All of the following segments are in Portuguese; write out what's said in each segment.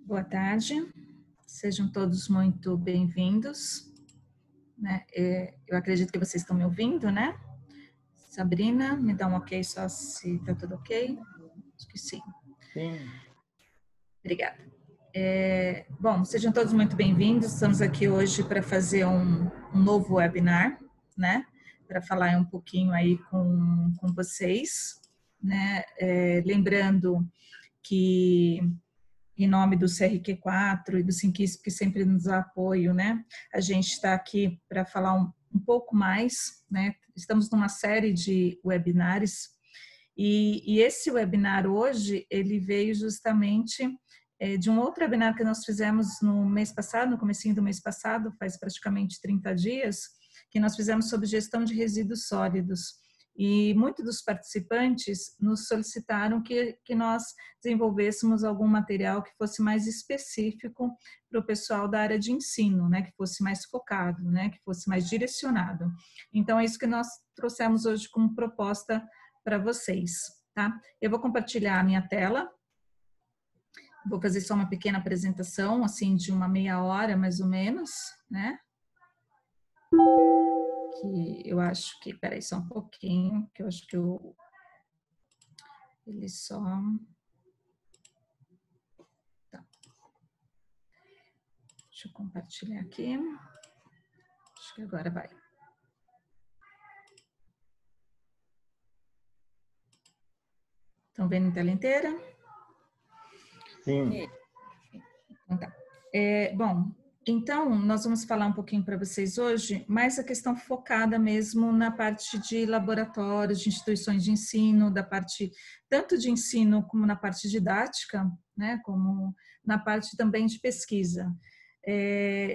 Boa tarde, sejam todos muito bem-vindos, né? Eu acredito que vocês estão me ouvindo, né? Sabrina, me dá um ok só se está tudo ok? Acho que sim. Sim. Obrigada. Bom, sejam todos muito bem-vindos, estamos aqui hoje para fazer um novo webinar, né? Para falar um pouquinho aí com vocês, né? Lembrando que em nome do CRQ4 e do Sinquisp, que sempre nos dá apoio, né? A gente está aqui para falar um pouco mais, né? Estamos numa série de webinars e esse webinar hoje, ele veio justamente de um outro webinar que nós fizemos no mês passado, no comecinho do mês passado, faz praticamente 30 dias, que nós fizemos sobre gestão de resíduos sólidos. E muitos dos participantes nos solicitaram que nós desenvolvêssemos algum material que fosse mais específico para o pessoal da área de ensino, né, que fosse mais focado, né, que fosse mais direcionado. Então, é isso que nós trouxemos hoje como proposta para vocês, tá? Eu vou compartilhar a minha tela, vou fazer só uma pequena apresentação, assim, de uma meia hora, mais ou menos, né? Que eu acho que, peraí só um pouquinho, que eu acho que ele só... Tá. Deixa eu compartilhar aqui. Acho que agora vai. Estão vendo a tela inteira? Sim. Então, tá. Bom, então nós vamos falar um pouquinho para vocês hoje, mais a questão focada mesmo na parte de laboratórios, de instituições de ensino, da parte tanto de ensino como na parte didática, né, como na parte também de pesquisa.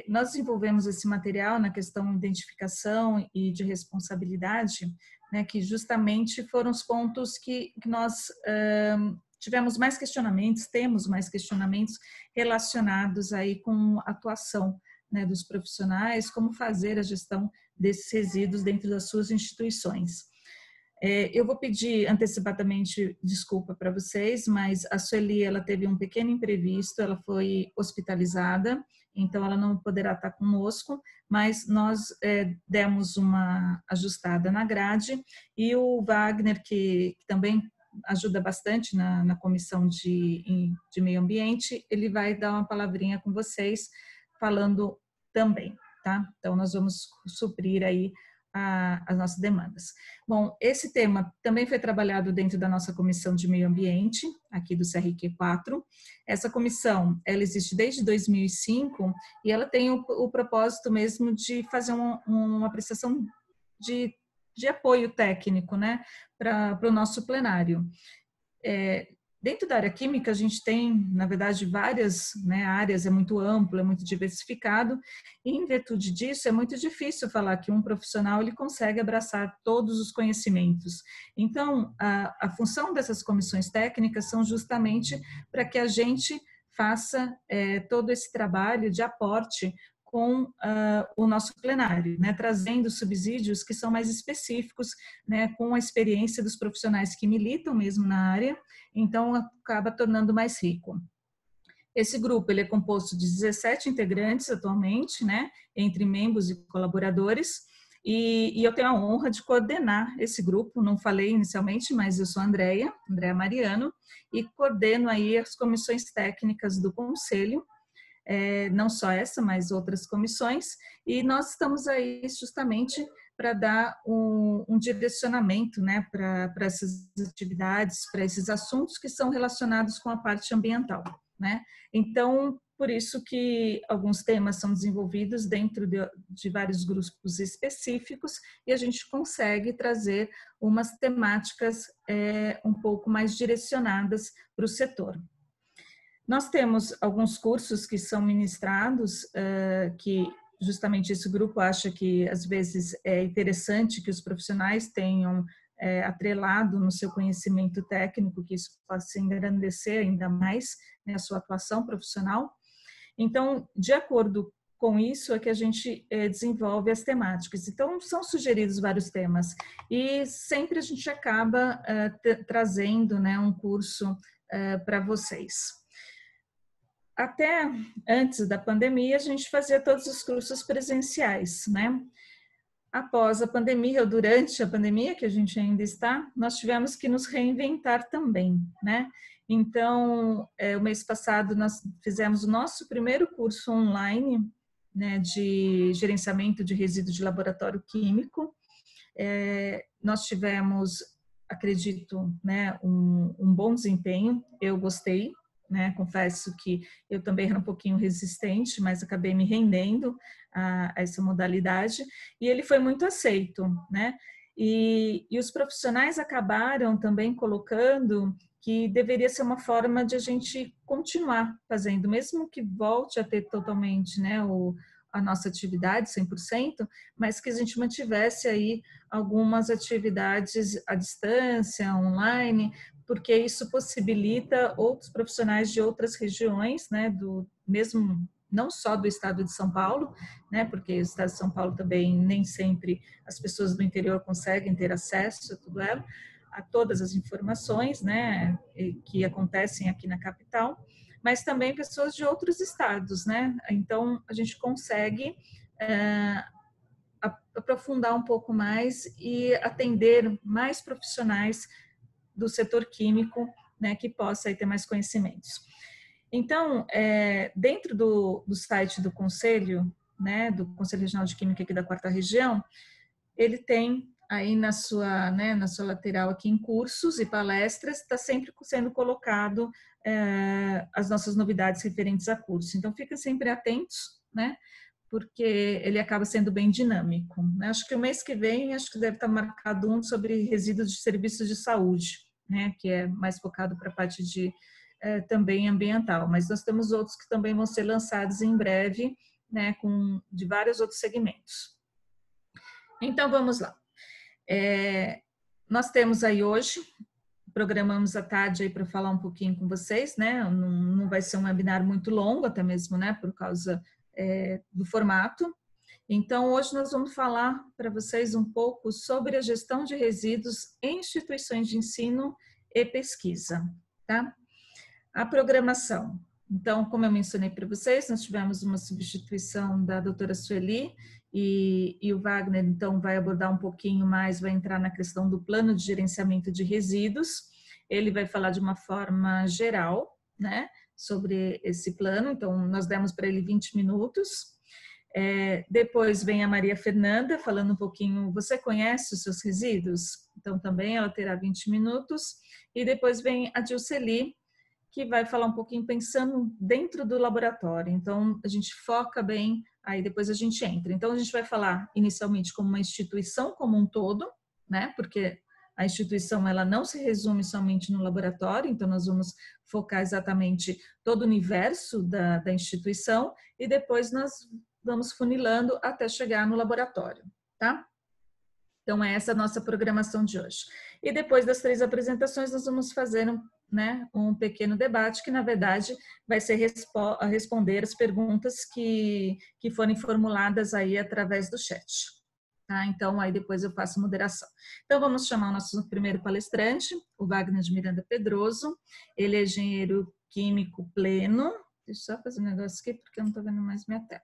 Nós desenvolvemos esse material na questão de identificação e de responsabilidade, né, que justamente foram os pontos que nós tivemos mais questionamentos, temos mais questionamentos relacionados aí com a atuação, né, dos profissionais, como fazer a gestão desses resíduos dentro das suas instituições. Eu vou pedir antecipadamente desculpa para vocês, mas a Sueli, ela teve um pequeno imprevisto, ela foi hospitalizada, então ela não poderá estar conosco, mas nós demos uma ajustada na grade e o Wagner, que também ajuda bastante na comissão de meio ambiente, ele vai dar uma palavrinha com vocês falando também, tá? Então nós vamos suprir aí as nossas demandas. Bom, esse tema também foi trabalhado dentro da nossa comissão de meio ambiente, aqui do CRQ4. Essa comissão, ela existe desde 2005 e ela tem o propósito mesmo de fazer uma prestação de apoio técnico, né, para o nosso plenário. Dentro da área química, a gente tem, na verdade, várias, né, áreas, é muito amplo, é muito diversificado, e em virtude disso é muito difícil falar que um profissional ele consegue abraçar todos os conhecimentos. Então, a função dessas comissões técnicas são justamente para que a gente faça todo esse trabalho de aporte com o nosso plenário, né, trazendo subsídios que são mais específicos, né, com a experiência dos profissionais que militam mesmo na área, então acaba tornando mais rico. Esse grupo ele é composto de 17 integrantes atualmente, né, entre membros e colaboradores, e eu tenho a honra de coordenar esse grupo, não falei inicialmente, mas eu sou a Andréa Mariano, e coordeno aí as comissões técnicas do Conselho, não só essa, mas outras comissões, e nós estamos aí justamente para dar um direcionamento, né, para essas atividades, para esses assuntos que são relacionados com a parte ambiental, né? Então, por isso que alguns temas são desenvolvidos dentro de vários grupos específicos e a gente consegue trazer umas temáticas um pouco mais direcionadas para o setor. Nós temos alguns cursos que são ministrados, que justamente esse grupo acha que às vezes é interessante que os profissionais tenham atrelado no seu conhecimento técnico, que isso possa engrandecer ainda mais, né, a sua atuação profissional. Então, de acordo com isso é que a gente desenvolve as temáticas. Então, são sugeridos vários temas e sempre a gente acaba trazendo, né, um curso para vocês. até antes da pandemia, a gente fazia todos os cursos presenciais, né? Após a pandemia, ou durante a pandemia, que a gente ainda está, nós tivemos que nos reinventar também, né? Então, o mês passado, nós fizemos o nosso primeiro curso online, né, de gerenciamento de resíduos de laboratório químico. Nós tivemos, acredito, né, um bom desempenho, eu gostei, né, confesso que eu também era um pouquinho resistente, mas acabei me rendendo a essa modalidade, e ele foi muito aceito, né, e os profissionais acabaram também colocando que deveria ser uma forma de a gente continuar fazendo, mesmo que volte a ter totalmente, né, a nossa atividade 100%, mas que a gente mantivesse aí algumas atividades à distância, online, porque isso possibilita outros profissionais de outras regiões, né, do mesmo, não só do estado de São Paulo, né, porque o estado de São Paulo também nem sempre as pessoas do interior conseguem ter acesso a tudo ela, a todas as informações, né, que acontecem aqui na capital, mas também pessoas de outros estados, né? Então a gente consegue aprofundar um pouco mais e atender mais profissionais do setor químico, né, que possa aí ter mais conhecimentos. Então, dentro do site do Conselho, né, do Conselho Regional de Química aqui da 4ª Região, ele tem aí na sua lateral aqui em cursos e palestras, está sempre sendo colocado as nossas novidades referentes a curso. Então, fiquem sempre atentos, né? Porque ele acaba sendo bem dinâmico, né? Acho que o mês que vem, acho que deve estar marcado um sobre resíduos de serviços de saúde, né? Que é mais focado para a parte de também ambiental, mas nós temos outros que também vão ser lançados em breve, né? De vários outros segmentos. Então, vamos lá. Nós temos aí hoje, programamos à tarde aí para falar um pouquinho com vocês, né? Não vai ser um webinar muito longo, até mesmo, né? Por causa do formato. Então, hoje nós vamos falar para vocês um pouco sobre a gestão de resíduos em instituições de ensino e pesquisa, tá? A programação. Então, como eu mencionei para vocês, nós tivemos uma substituição da doutora Sueli e o Wagner, então, vai abordar um pouquinho mais, vai entrar na questão do plano de gerenciamento de resíduos. Ele vai falar de uma forma geral, né, sobre esse plano, então, nós demos para ele 20 minutos. Depois vem a Maria Fernanda, falando um pouquinho, você conhece os seus resíduos? Então, também ela terá 20 minutos. E depois vem a Dilceli, que vai falar um pouquinho pensando dentro do laboratório. Então, a gente foca bem, aí depois a gente entra. Então, a gente vai falar inicialmente como uma instituição como um todo, né? Porque a instituição, ela não se resume somente no laboratório, então nós vamos focar exatamente todo o universo da instituição e depois nós vamos funilando até chegar no laboratório, tá? Então, essa é a nossa programação de hoje. E depois das 3 apresentações, nós vamos fazer um pequeno debate, que na verdade vai ser responder as perguntas que forem formuladas aí através do chat. Tá? Então, aí depois eu faço moderação. Então, vamos chamar o nosso primeiro palestrante, o Wagner de Miranda Pedroso. Ele é engenheiro químico pleno. Deixa eu só fazer um negócio aqui, porque eu não estou vendo mais minha tela.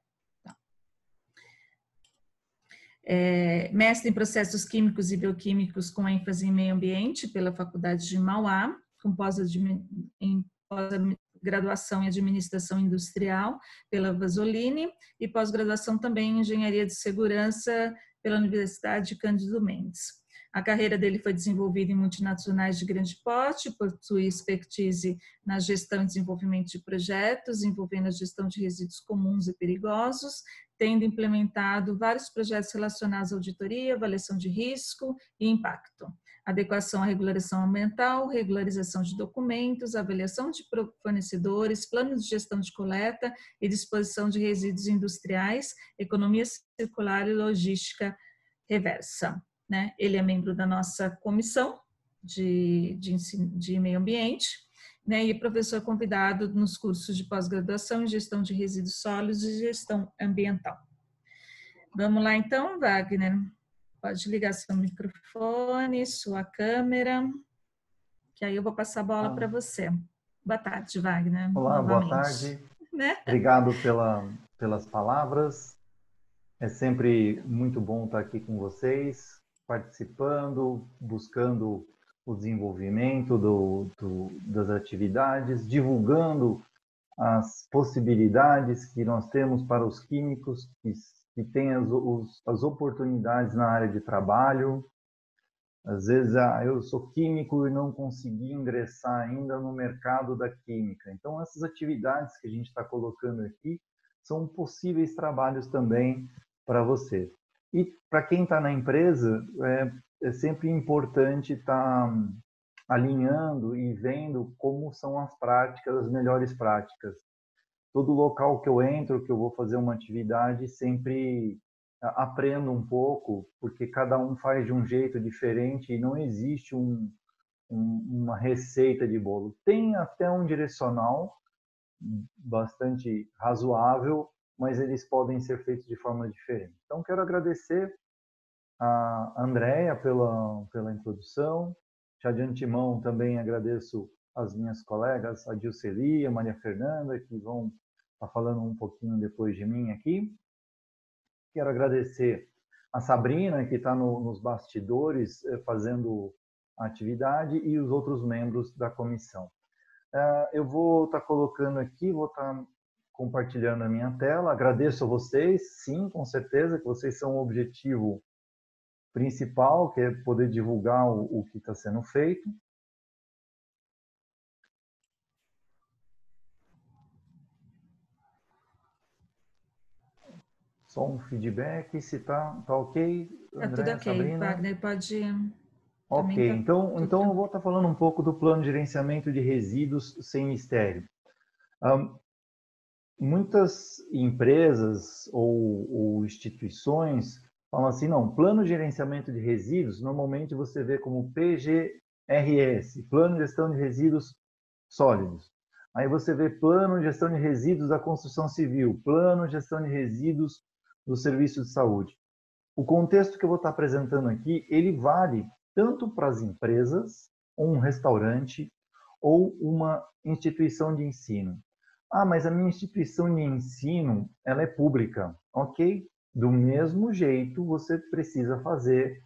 Mestre em processos químicos e bioquímicos com ênfase em meio ambiente pela Faculdade de Mauá, com pós-graduação em administração industrial pela Vasolini e pós-graduação também em engenharia de segurança pela Universidade Cândido Mendes. A carreira dele foi desenvolvida em multinacionais de grande porte, possui expertise na gestão e desenvolvimento de projetos, envolvendo a gestão de resíduos comuns e perigosos, tendo implementado vários projetos relacionados à auditoria, avaliação de risco e impacto, adequação à regulação ambiental, regularização de documentos, avaliação de fornecedores, planos de gestão de coleta e disposição de resíduos industriais, economia circular e logística reversa. Né? Ele é membro da nossa comissão de meio ambiente, né? E professor convidado nos cursos de pós-graduação em gestão de resíduos sólidos e gestão ambiental. Vamos lá então, Wagner. Pode ligar seu microfone, sua câmera, que aí eu vou passar a bola para você. Boa tarde, Wagner. Olá, novamente. boa tarde. né? Obrigado pelas palavras. É sempre muito bom estar aqui com vocês, participando, buscando o desenvolvimento das atividades, divulgando as possibilidades que nós temos para os químicos que têm as oportunidades na área de trabalho. Às vezes, eu sou químico e não consegui ingressar ainda no mercado da química. Então, essas atividades que a gente está colocando aqui são possíveis trabalhos também para você. E para quem está na empresa, é sempre importante estar alinhando e vendo como são as práticas, as melhores práticas. Todo local que eu entro, que eu vou fazer uma atividade, sempre aprendo um pouco, porque cada um faz de um jeito diferente e não existe uma receita de bolo. Tem até um direcional bastante razoável, mas eles podem ser feitos de forma diferente. Então, quero agradecer a Andréia pela introdução. Já de antemão também agradeço as minhas colegas, a Dilceli, a Maria Fernanda, que vão estar falando um pouquinho depois de mim aqui. Quero agradecer a Sabrina, que está nos bastidores fazendo a atividade, e os outros membros da comissão. Eu vou estar colocando aqui, vou estar compartilhando a minha tela. Agradeço a vocês, sim, com certeza, que vocês são o objetivo principal, que é poder divulgar o que está sendo feito. Só um feedback, se tá ok, Tá tudo André, ok, Sabrina? Wagner, pode... Ok, Também tá tudo então eu vou tranquilo. estar falando um pouco do plano de gerenciamento de resíduos sem mistério. Muitas empresas ou instituições falam assim, não, plano de gerenciamento de resíduos, normalmente você vê como PGRS, Plano de Gestão de Resíduos Sólidos. Aí você vê Plano de Gestão de Resíduos da Construção Civil, Plano de Gestão de Resíduos do Serviço de Saúde. O contexto que eu vou estar apresentando aqui, ele vale tanto para as empresas, ou um restaurante, ou uma instituição de ensino. Ah, mas a minha instituição de ensino, ela é pública. Ok? Do mesmo jeito, você precisa fazer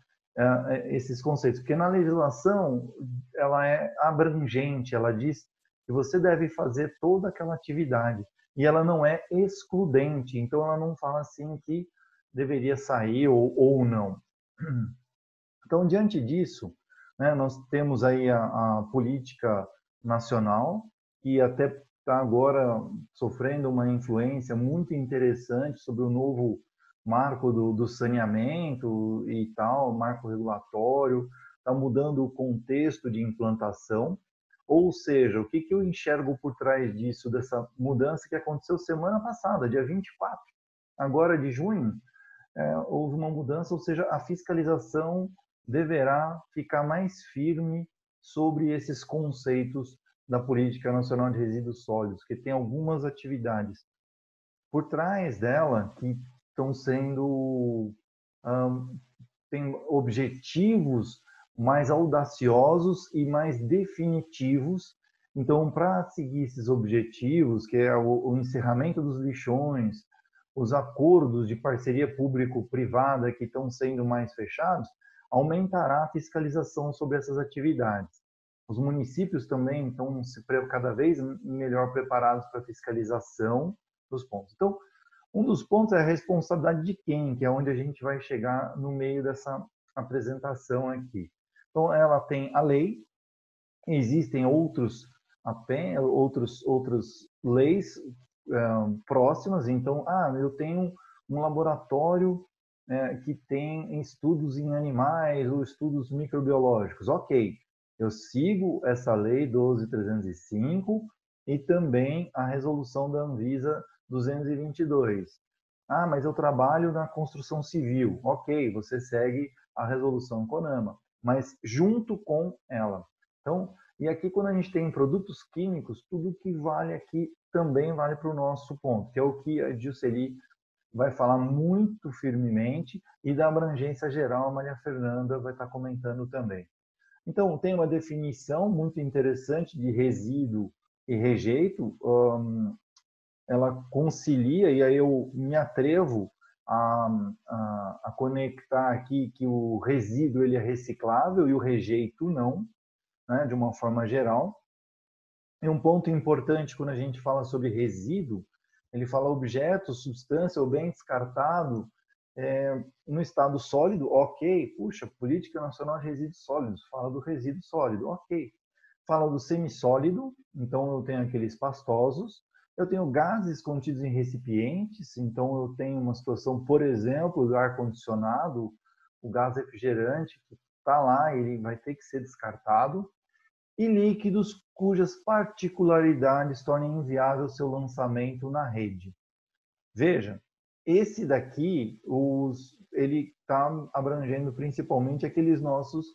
esses conceitos. Porque na legislação, ela é abrangente, ela diz que você deve fazer toda aquela atividade. E ela não é excludente. Então, ela não fala assim que deveria sair ou não. Então, diante disso, né, nós temos aí a política nacional, que até está agora sofrendo uma influência muito interessante sobre o novo marco do saneamento e tal, marco regulatório, está mudando o contexto de implantação. Ou seja, o que eu enxergo por trás disso, dessa mudança que aconteceu semana passada, dia 24, agora de junho, houve uma mudança, ou seja, a fiscalização deverá ficar mais firme sobre esses conceitos da Política Nacional de Resíduos Sólidos, que tem algumas atividades por trás dela que estão sendo tem objetivos mais audaciosos e mais definitivos. Então, para seguir esses objetivos, que é o encerramento dos lixões, os acordos de parceria público-privada que estão sendo mais fechados, aumentará a fiscalização sobre essas atividades. Os municípios também estão cada vez melhor preparados para a fiscalização dos pontos. Então, um dos pontos é a responsabilidade de quem, que é onde a gente vai chegar no meio dessa apresentação aqui. Então, ela tem a lei, existem outras leis próximas. Então, eu tenho um laboratório que tem estudos em animais ou estudos microbiológicos. Ok, eu sigo essa lei 12.305 e também a resolução da Anvisa 222. Mas eu trabalho na construção civil. Ok, você segue a resolução CONAMA, mas junto com ela. Então, e aqui quando a gente tem produtos químicos, tudo que vale aqui também vale para o nosso ponto, que é o que a Gilceli vai falar muito firmemente, e da abrangência geral a Maria Fernanda vai estar comentando também. Então, tem uma definição muito interessante de resíduo e rejeito. ela concilia, e aí eu me atrevo a conectar aqui que o resíduo ele é reciclável e o rejeito não, né, de uma forma geral. E um ponto importante quando a gente fala sobre resíduo, ele fala objeto, substância ou bem descartado no estado sólido, ok. Puxa, Política Nacional de Resíduos Sólidos, fala do resíduo sólido, ok. Fala do semissólido, então eu tenho aqueles pastosos. Eu tenho gases contidos em recipientes, então eu tenho uma situação, por exemplo, do ar-condicionado, o gás refrigerante que está lá, ele vai ter que ser descartado. E líquidos cujas particularidades tornem inviável seu lançamento na rede. Veja, esse daqui, ele está abrangendo principalmente aqueles nossos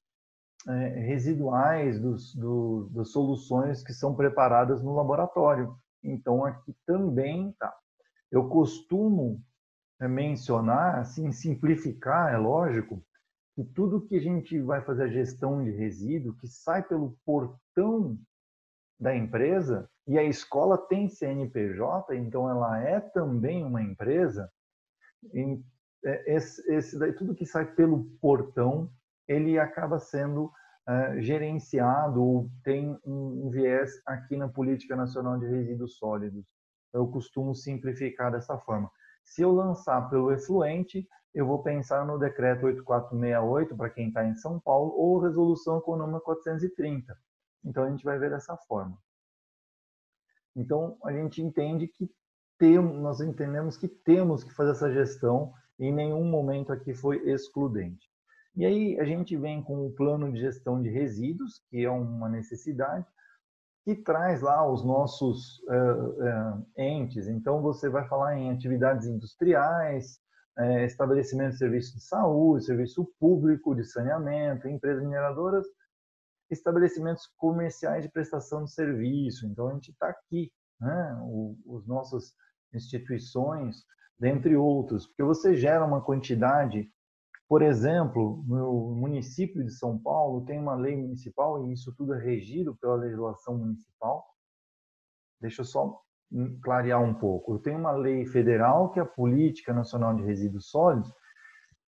residuais das soluções que são preparadas no laboratório. Então, aqui também tá. Eu costumo mencionar, assim, simplificar, é lógico, que tudo que a gente vai fazer a gestão de resíduo, que sai pelo portão da empresa, e a escola tem CNPJ, então ela é também uma empresa, tudo que sai pelo portão, ele acaba sendo gerenciado ou tem um viés aqui na Política Nacional de Resíduos Sólidos. Eu costumo simplificar dessa forma. Se eu lançar pelo efluente, eu vou pensar no decreto 8468, para quem está em São Paulo, ou resolução econômica 430. Então, a gente vai ver dessa forma. Então, a gente entende que nós entendemos que temos que fazer essa gestão e em nenhum momento aqui foi excludente. E aí a gente vem com o plano de gestão de resíduos, que é uma necessidade, que traz lá os nossos entes. Então, você vai falar em atividades industriais, estabelecimento de serviço de saúde, serviço público de saneamento, empresas mineradoras, estabelecimentos comerciais de prestação de serviço. Então, a gente está aqui, né? Os nossas instituições, dentre outros, porque você gera uma quantidade. Por exemplo, no município de São Paulo tem uma lei municipal e isso tudo é regido pela legislação municipal. Deixa eu só clarear um pouco. Eu tenho uma lei federal, que é a Política Nacional de Resíduos Sólidos,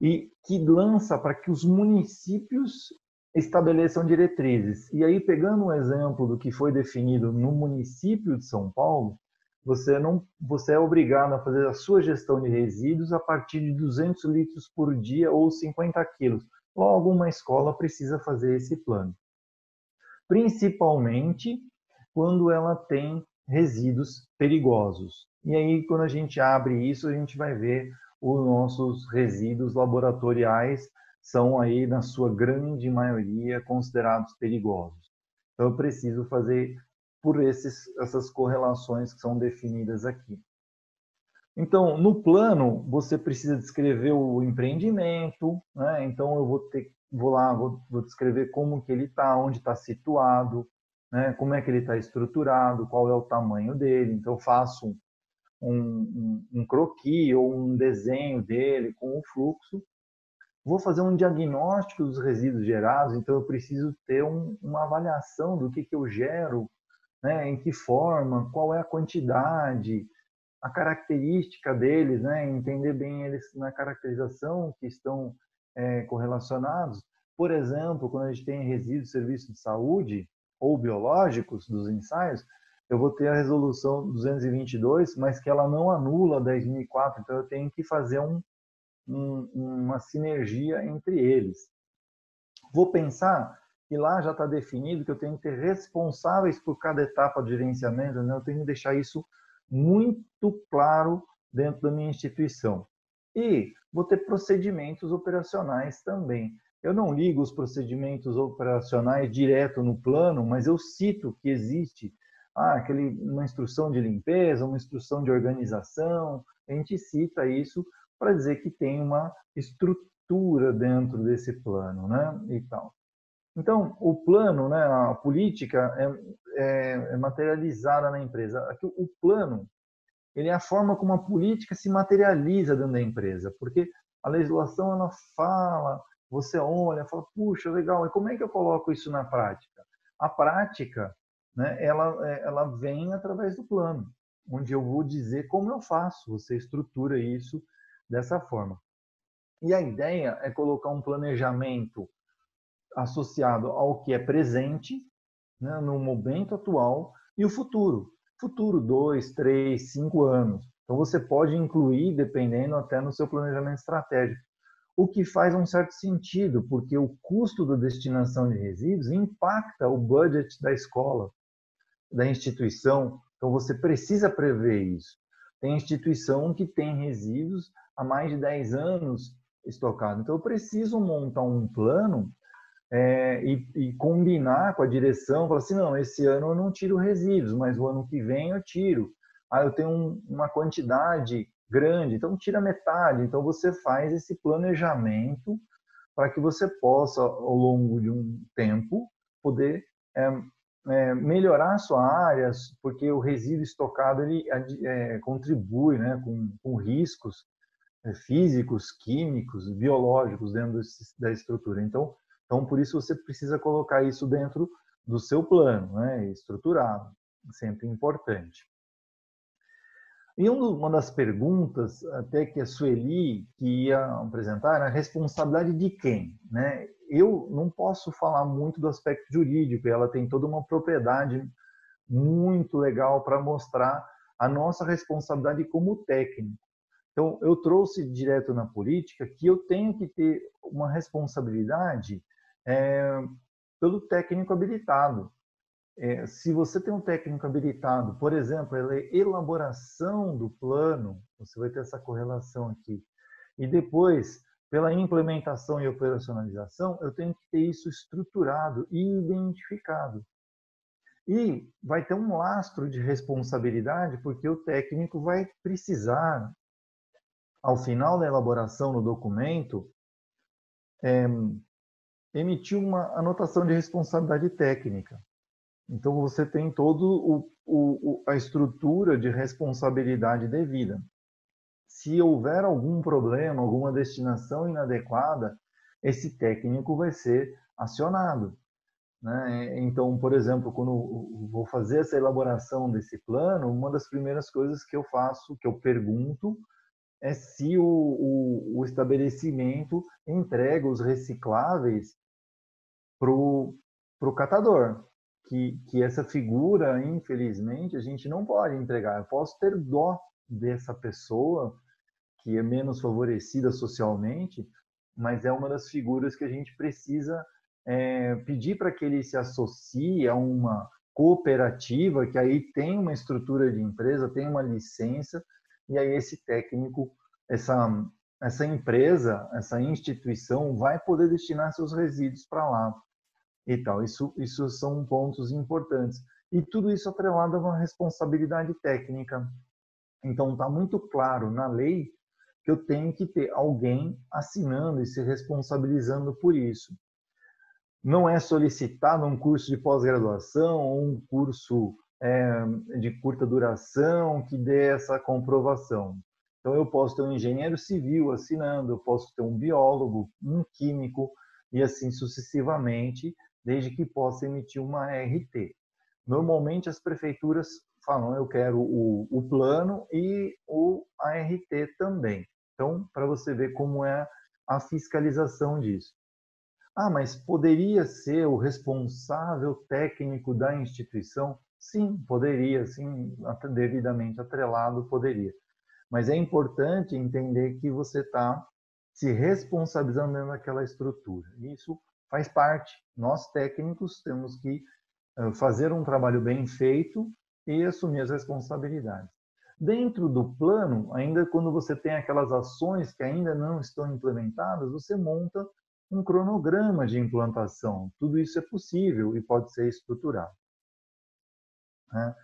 e que lança para que os municípios estabeleçam diretrizes. E aí, pegando um exemplo do que foi definido no município de São Paulo, você é obrigado a fazer a sua gestão de resíduos a partir de 200 litros por dia ou 50 quilos. Logo, uma escola precisa fazer esse plano. Principalmente quando ela tem resíduos perigosos. E aí, quando a gente abre isso, a gente vai ver os nossos resíduos laboratoriais são aí, na sua grande maioria, considerados perigosos. Então, eu preciso fazer por essas correlações que são definidas aqui. Então, no plano, você precisa descrever o empreendimento, né? Então, eu vou descrever como que ele está, onde está situado, né? Como é que ele está estruturado, qual é o tamanho dele. Então, eu faço um croquis ou um desenho dele com o fluxo. Vou fazer um diagnóstico dos resíduos gerados, então eu preciso ter uma avaliação do que eu gero, né? Em que forma, qual é a quantidade, a característica deles, né? Entender bem eles na caracterização que estão correlacionados. Por exemplo, quando a gente tem resíduos de serviço de saúde ou biológicos dos ensaios, eu vou ter a resolução 222, mas que ela não anula a 10.004, então eu tenho que fazer uma sinergia entre eles. Vou pensar que lá já está definido que eu tenho que ter responsáveis por cada etapa de gerenciamento, né? Eu tenho que deixar isso muito claro dentro da minha instituição. E vou ter procedimentos operacionais também. Eu não ligo os procedimentos operacionais direto no plano, mas eu cito que existe uma instrução de limpeza, uma instrução de organização, a gente cita isso para dizer que tem uma estrutura dentro desse plano, né? E tal. Então, o plano, né, a política é materializada na empresa. Aqui, o plano, ele é a forma como a política se materializa dentro da empresa, porque a legislação ela fala, você olha, fala, puxa, legal, e como é que eu coloco isso na prática? A prática, né, ela vem através do plano. onde eu vou dizer como eu faço, você estrutura isso dessa forma. E a ideia é colocar um planejamento associado ao que é presente, né, no momento atual, e o futuro. Futuro, 2, 3, 5 anos. Então, você pode incluir, dependendo, até no seu planejamento estratégico. O que faz um certo sentido, porque o custo da destinação de resíduos impacta o budget da escola, da instituição. Então, você precisa prever isso. Tem instituição que tem resíduos há mais de 10 anos estocados. Então, eu preciso montar um plano e combinar com a direção, falar assim, não, esse ano eu não tiro resíduos, mas o ano que vem eu tiro. Ah, eu tenho uma quantidade grande, então tira metade. Então você faz esse planejamento para que você possa, ao longo de um tempo, poder melhorar a sua área, porque o resíduo estocado ele contribui, né, com riscos físicos, químicos, biológicos dentro da estrutura. Então, por isso você precisa colocar isso dentro do seu plano, né, estruturado, sempre importante. E uma das perguntas, até que a Sueli que ia apresentar, era a responsabilidade de quem, né? Eu não posso falar muito do aspecto jurídico, ela tem toda uma propriedade muito legal para mostrar a nossa responsabilidade como técnico. Então, eu trouxe direto na política que eu tenho que ter uma responsabilidade pelo técnico habilitado. Se você tem um técnico habilitado, por exemplo, a elaboração do plano, você vai ter essa correlação aqui. E depois, pela implementação e operacionalização, eu tenho que ter isso estruturado e identificado. E vai ter um lastro de responsabilidade, porque o técnico vai precisar, ao final da elaboração do documento, emitir uma anotação de responsabilidade técnica. Então, você tem todo a estrutura de responsabilidade devida. Se houver algum problema, alguma destinação inadequada, esse técnico vai ser acionado, né? Então, por exemplo, quando eu vou fazer essa elaboração desse plano, uma das primeiras coisas que eu faço, que eu pergunto, é se o estabelecimento entrega os recicláveis para o catador. Que essa figura, infelizmente, a gente não pode entregar. Eu posso ter dó dessa pessoa que é menos favorecida socialmente, mas é uma das figuras que a gente precisa pedir para que ele se associe a uma cooperativa, que aí tem uma estrutura de empresa, tem uma licença, e aí esse técnico, essa empresa, essa instituição vai poder destinar seus resíduos para lá e tal. Isso são pontos importantes. E tudo isso atrelado a uma responsabilidade técnica. Então, está muito claro na lei que eu tenho que ter alguém assinando e se responsabilizando por isso. Não é solicitado um curso de pós-graduação ou um curso de curta duração que dê essa comprovação. Então, eu posso ter um engenheiro civil assinando, eu posso ter um biólogo, um químico e assim sucessivamente, desde que possa emitir uma ART. Normalmente, as prefeituras falam, eu quero o plano e o ART também. Então, para você ver como é a fiscalização disso. Ah, mas poderia ser o responsável técnico da instituição? Sim, poderia, sim, devidamente atrelado, poderia. Mas é importante entender que você está se responsabilizando dentro daquela estrutura. Isso faz parte. Nós, técnicos, temos que fazer um trabalho bem feito e assumir as responsabilidades. Dentro do plano, ainda quando você tem aquelas ações que ainda não estão implementadas, você monta um cronograma de implantação. Tudo isso é possível e pode ser estruturado, né?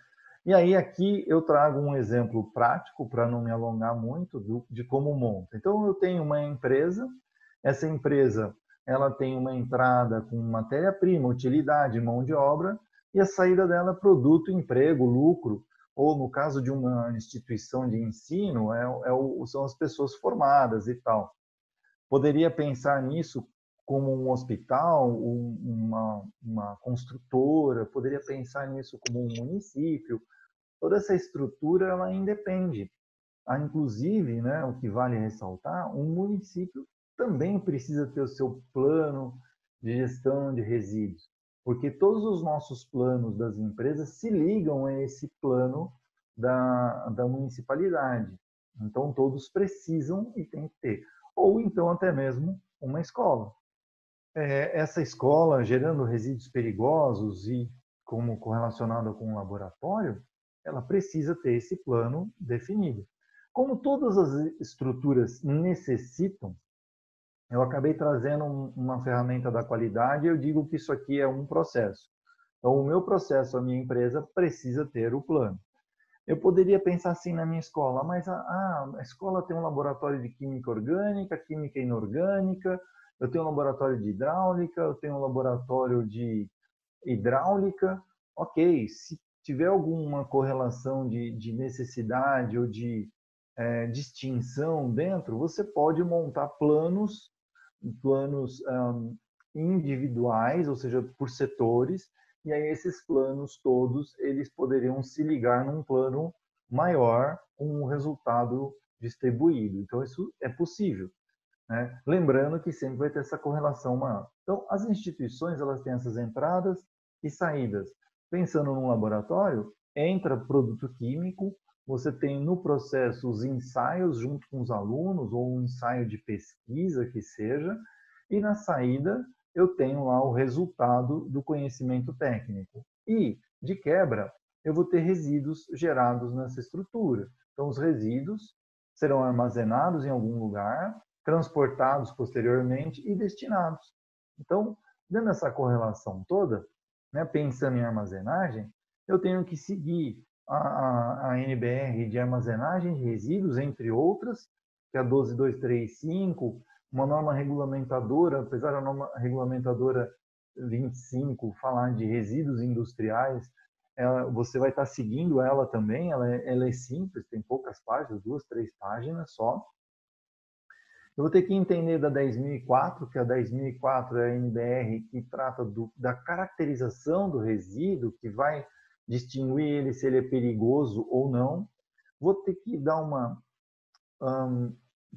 E aí aqui eu trago um exemplo prático, para não me alongar muito, de como monta. Então eu tenho uma empresa, essa empresa ela tem uma entrada com matéria-prima, utilidade, mão de obra, e a saída dela é produto, emprego, lucro, ou no caso de uma instituição de ensino, são as pessoas formadas e tal. Poderia pensar nisso como um hospital, uma construtora, poderia pensar nisso como um município, toda essa estrutura ela independe. Inclusive, né, o que vale ressaltar, um município também precisa ter o seu plano de gestão de resíduos, porque todos os nossos planos das empresas se ligam a esse plano da municipalidade. Então, todos precisam e tem que ter. Ou então, até mesmo, uma escola. Essa escola, gerando resíduos perigosos e como correlacionada com um laboratório, ela precisa ter esse plano definido. Como todas as estruturas necessitam, eu acabei trazendo uma ferramenta da qualidade e eu digo que isso aqui é um processo. Então, o meu processo, a minha empresa, precisa ter o plano. Eu poderia pensar assim na minha escola, mas a escola tem um laboratório de química orgânica, química inorgânica, eu tenho um laboratório de hidráulica, eu tenho um laboratório de hidráulica. Ok, se tiver alguma correlação de necessidade ou de distinção dentro, você pode montar planos individuais, ou seja, por setores, e aí esses planos todos, eles poderiam se ligar num plano maior, com um resultado distribuído. Então, isso é possível, né? Lembrando que sempre vai ter essa correlação maior. Então, as instituições, elas têm essas entradas e saídas. Pensando num laboratório, entra produto químico, você tem no processo os ensaios junto com os alunos, ou um ensaio de pesquisa que seja, e na saída eu tenho lá o resultado do conhecimento técnico. E, de quebra, eu vou ter resíduos gerados nessa estrutura. Então, os resíduos serão armazenados em algum lugar, transportados posteriormente e destinados. Então, dentro dessa correlação toda, né, pensando em armazenagem, eu tenho que seguir a NBR de armazenagem de resíduos, entre outras, que é a 12235, uma norma regulamentadora, apesar da norma regulamentadora 25 falar de resíduos industriais, você vai estar seguindo ela também, ela é simples, tem poucas páginas, 2, 3 páginas só. Eu vou ter que entender da 10.004, que a 10.004 é a NBR que trata da caracterização do resíduo, que vai distinguir ele se ele é perigoso ou não. Vou ter que dar uma...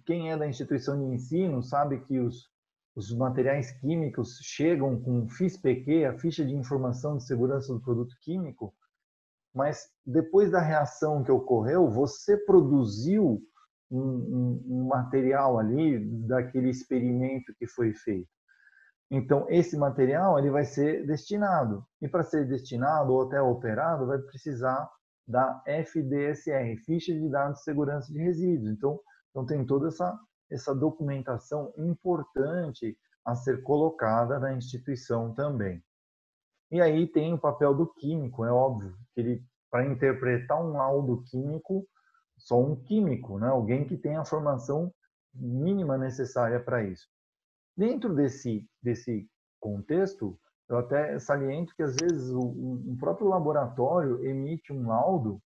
quem é da instituição de ensino sabe que os materiais químicos chegam com FISPQ, a ficha de informação de segurança do produto químico, mas depois da reação que ocorreu, você produziu um material ali daquele experimento que foi feito. Então, esse material ele vai ser destinado. E para ser destinado ou até operado, vai precisar da FDSR, Ficha de Dados de Segurança de Resíduos. Então tem toda essa documentação importante a ser colocada na instituição também. E aí tem o papel do químico, é óbvio, que ele, para interpretar um laudo químico, só um químico, né? Alguém que tem a formação mínima necessária para isso. Dentro desse contexto, eu até saliento que às vezes o próprio laboratório emite um laudo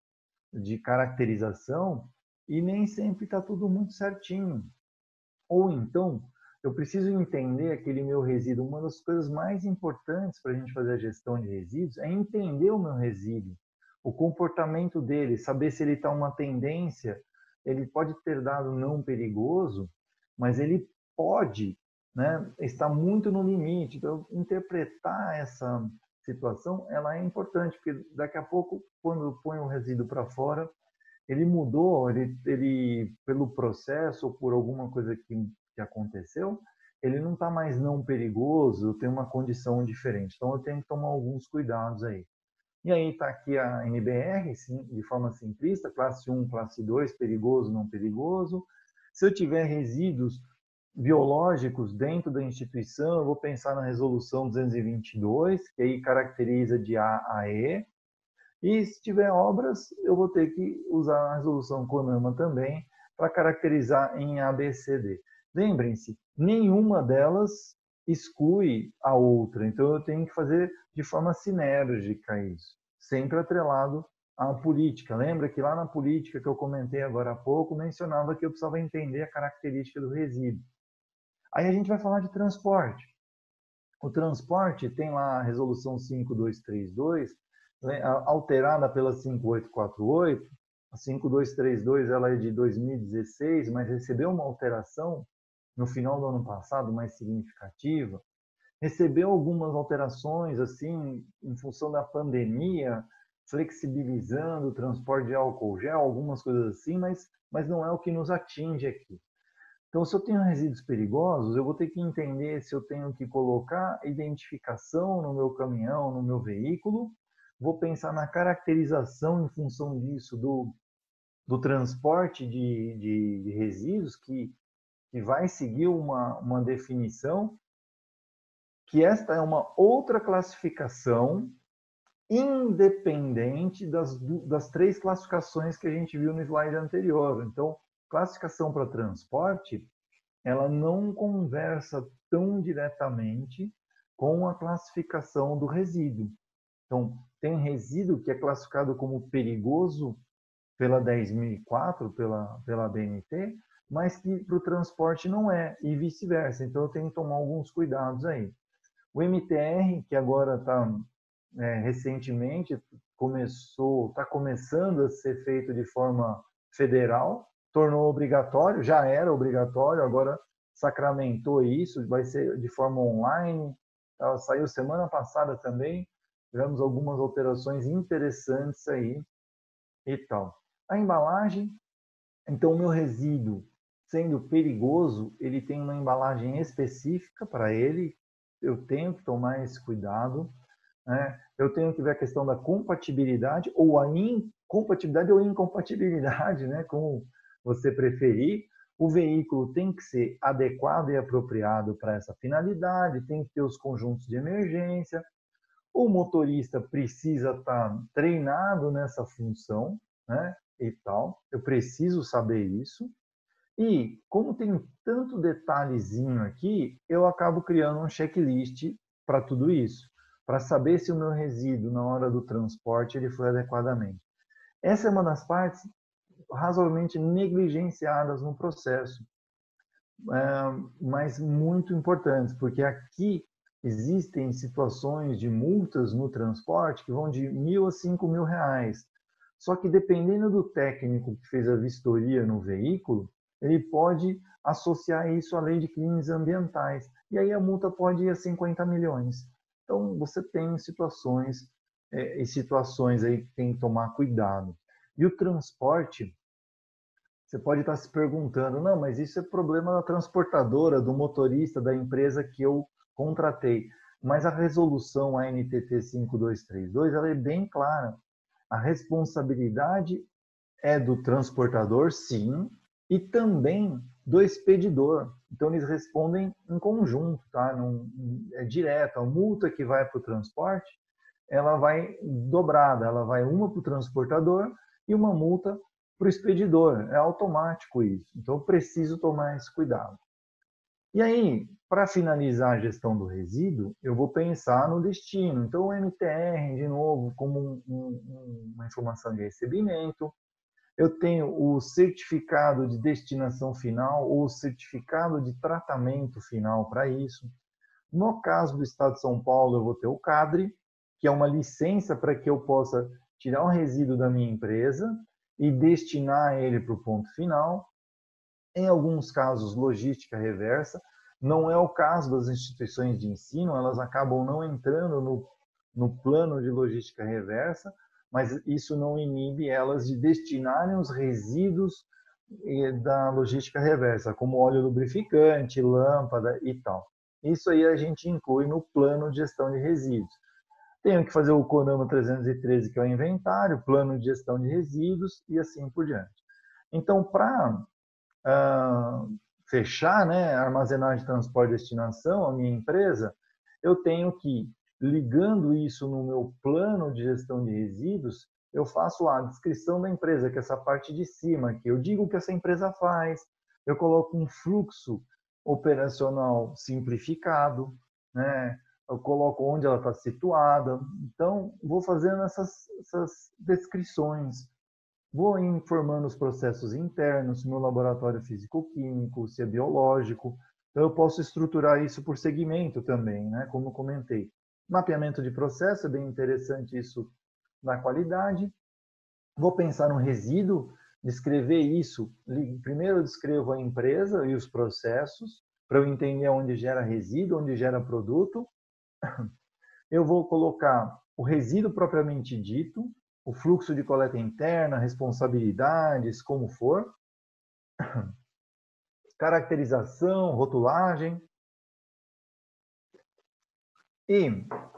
de caracterização e nem sempre está tudo muito certinho. Ou então, eu preciso entender aquele meu resíduo. Uma das coisas mais importantes para a gente fazer a gestão de resíduos é entender o meu resíduo, o comportamento dele, saber se ele está uma tendência. Ele pode ter dado não perigoso, mas ele pode, né, estar muito no limite. Então, interpretar essa situação, ela é importante, porque daqui a pouco, quando eu ponho o resíduo para fora, ele mudou, ele pelo processo ou por alguma coisa que aconteceu, ele não está mais não perigoso, tem uma condição diferente. Então, eu tenho que tomar alguns cuidados aí. E aí está aqui a NBR, de forma simplista, classe 1, classe 2, perigoso, não perigoso. Se eu tiver resíduos biológicos dentro da instituição, eu vou pensar na resolução 222, que aí caracteriza de A a E. E se tiver obras, eu vou ter que usar a resolução CONAMA também para caracterizar em ABCD. Lembrem-se, nenhuma delas exclui a outra, então eu tenho que fazer de forma sinérgica isso, sempre atrelado à política. Lembra que lá na política que eu comentei agora há pouco, mencionava que eu precisava entender a característica do resíduo. Aí a gente vai falar de transporte. O transporte tem lá a resolução 5232, alterada pela 5848. A 5232 ela é de 2016, mas recebeu uma alteração no final do ano passado mais significativa. Recebeu algumas alterações assim em função da pandemia, flexibilizando o transporte de álcool gel, algumas coisas assim, mas não é o que nos atinge aqui. Então, se eu tenho resíduos perigosos, eu vou ter que entender se eu tenho que colocar identificação no meu caminhão, no meu veículo. Vou pensar na caracterização em função disso do transporte de resíduos, que vai seguir uma definição, que esta é uma outra classificação independente das três classificações que a gente viu no slide anterior. Então, classificação para transporte, ela não conversa tão diretamente com a classificação do resíduo. Então, tem resíduo que é classificado como perigoso pela 10.004, pela ABNT, mas que para o transporte não é, e vice-versa. Então, eu tenho que tomar alguns cuidados aí. O MTR, que agora está recentemente está começando a ser feito de forma federal, tornou obrigatório, já era obrigatório, agora sacramentou isso, vai ser de forma online. Saiu semana passada também, tivemos algumas alterações interessantes aí e tal. A embalagem, então o meu resíduo, sendo perigoso, ele tem uma embalagem específica para ele, eu tenho que tomar esse cuidado, né? Eu tenho que ver a questão da compatibilidade ou a incompatibilidade ou incompatibilidade, né? Como você preferir. O veículo tem que ser adequado e apropriado para essa finalidade, tem que ter os conjuntos de emergência. O motorista precisa estar treinado nessa função, né? E tal. Eu preciso saber isso. E como tem tanto detalhezinho aqui, eu acabo criando um checklist para tudo isso, para saber se o meu resíduo na hora do transporte ele foi adequadamente. Essa é uma das partes razoavelmente negligenciadas no processo, mas muito importantes, porque aqui existem situações de multas no transporte que vão de R$ 1.000 a R$ 5.000. Só que dependendo do técnico que fez a vistoria no veículo, ele pode associar isso à lei de crimes ambientais. E aí a multa pode ir a 50 milhões. Então, você tem situações e situações aí que tem que tomar cuidado. E o transporte, você pode estar se perguntando, não, mas isso é problema da transportadora, do motorista, da empresa que eu contratei. Mas a resolução ANTT 5232, ela é bem clara. A responsabilidade é do transportador, sim, e também do expedidor. Então, eles respondem em conjunto, tá? Não, é direto. A multa que vai para o transporte, ela vai dobrada. Ela vai uma para o transportador e uma multa para o expedidor. É automático isso. Então, eu preciso tomar esse cuidado. E aí, para finalizar a gestão do resíduo, eu vou pensar no destino. Então, o MTR, de novo, como uma informação de recebimento. Eu tenho o certificado de destinação final ou o certificado de tratamento final para isso. No caso do Estado de São Paulo, eu vou ter o CADRE, que é uma licença para que eu possa tirar um resíduo da minha empresa e destinar ele para o ponto final. Em alguns casos, logística reversa. Não é o caso das instituições de ensino, elas acabam não entrando no plano de logística reversa, mas isso não inibe elas de destinarem os resíduos da logística reversa, como óleo lubrificante, lâmpada e tal. Isso aí a gente inclui no plano de gestão de resíduos. Tenho que fazer o CONAMA 313, que é o inventário, plano de gestão de resíduos e assim por diante. Então, para fechar, né, armazenagem, transporte e destinação, a minha empresa, eu tenho que, ligando isso no meu plano de gestão de resíduos, eu faço a descrição da empresa, que é essa parte de cima, que eu digo o que essa empresa faz, eu coloco um fluxo operacional simplificado, né? Eu coloco onde ela está situada. Então, vou fazendo essas descrições. Vou informando os processos internos, se meu laboratório físico-químico, se é biológico. Então, eu posso estruturar isso por segmento também, né? Como eu comentei. Mapeamento de processo, é bem interessante isso da qualidade. Vou pensar no resíduo, descrever isso. Primeiro eu descrevo a empresa e os processos, para eu entender onde gera resíduo, onde gera produto. Eu vou colocar o resíduo propriamente dito, o fluxo de coleta interna, responsabilidades, como for, caracterização, rotulagem. E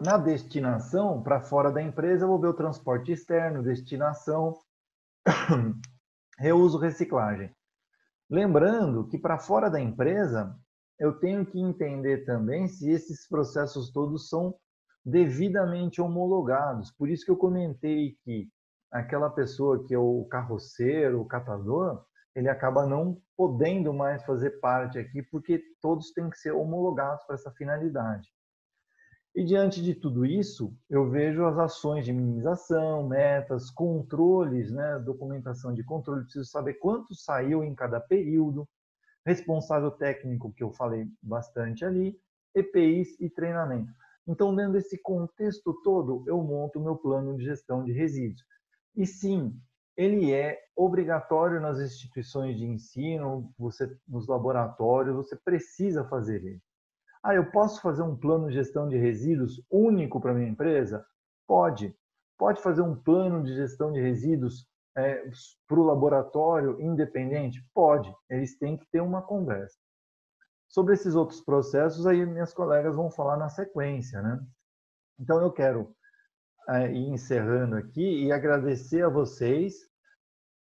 na destinação, para fora da empresa, eu vou ver o transporte externo, destinação, reuso, reciclagem. Lembrando que para fora da empresa, eu tenho que entender também se esses processos todos são devidamente homologados. Por isso que eu comentei que aquela pessoa que é o carroceiro, o catador, ele acaba não podendo mais fazer parte aqui, porque todos têm que ser homologados para essa finalidade. E diante de tudo isso, eu vejo as ações de minimização, metas, controles, né, documentação de controle, preciso saber quanto saiu em cada período, responsável técnico, que eu falei bastante ali, EPIs e treinamento. Então, dentro desse contexto todo, eu monto o meu plano de gestão de resíduos. E sim, ele é obrigatório nas instituições de ensino, nos laboratórios, você precisa fazer ele. Eu posso fazer um plano de gestão de resíduos único para minha empresa? Pode. Pode fazer um plano de gestão de resíduos para o laboratório independente? Pode. Eles têm que ter uma conversa. Sobre esses outros processos, aí minhas colegas vão falar na sequência, né? Então, eu quero ir encerrando aqui e agradecer a vocês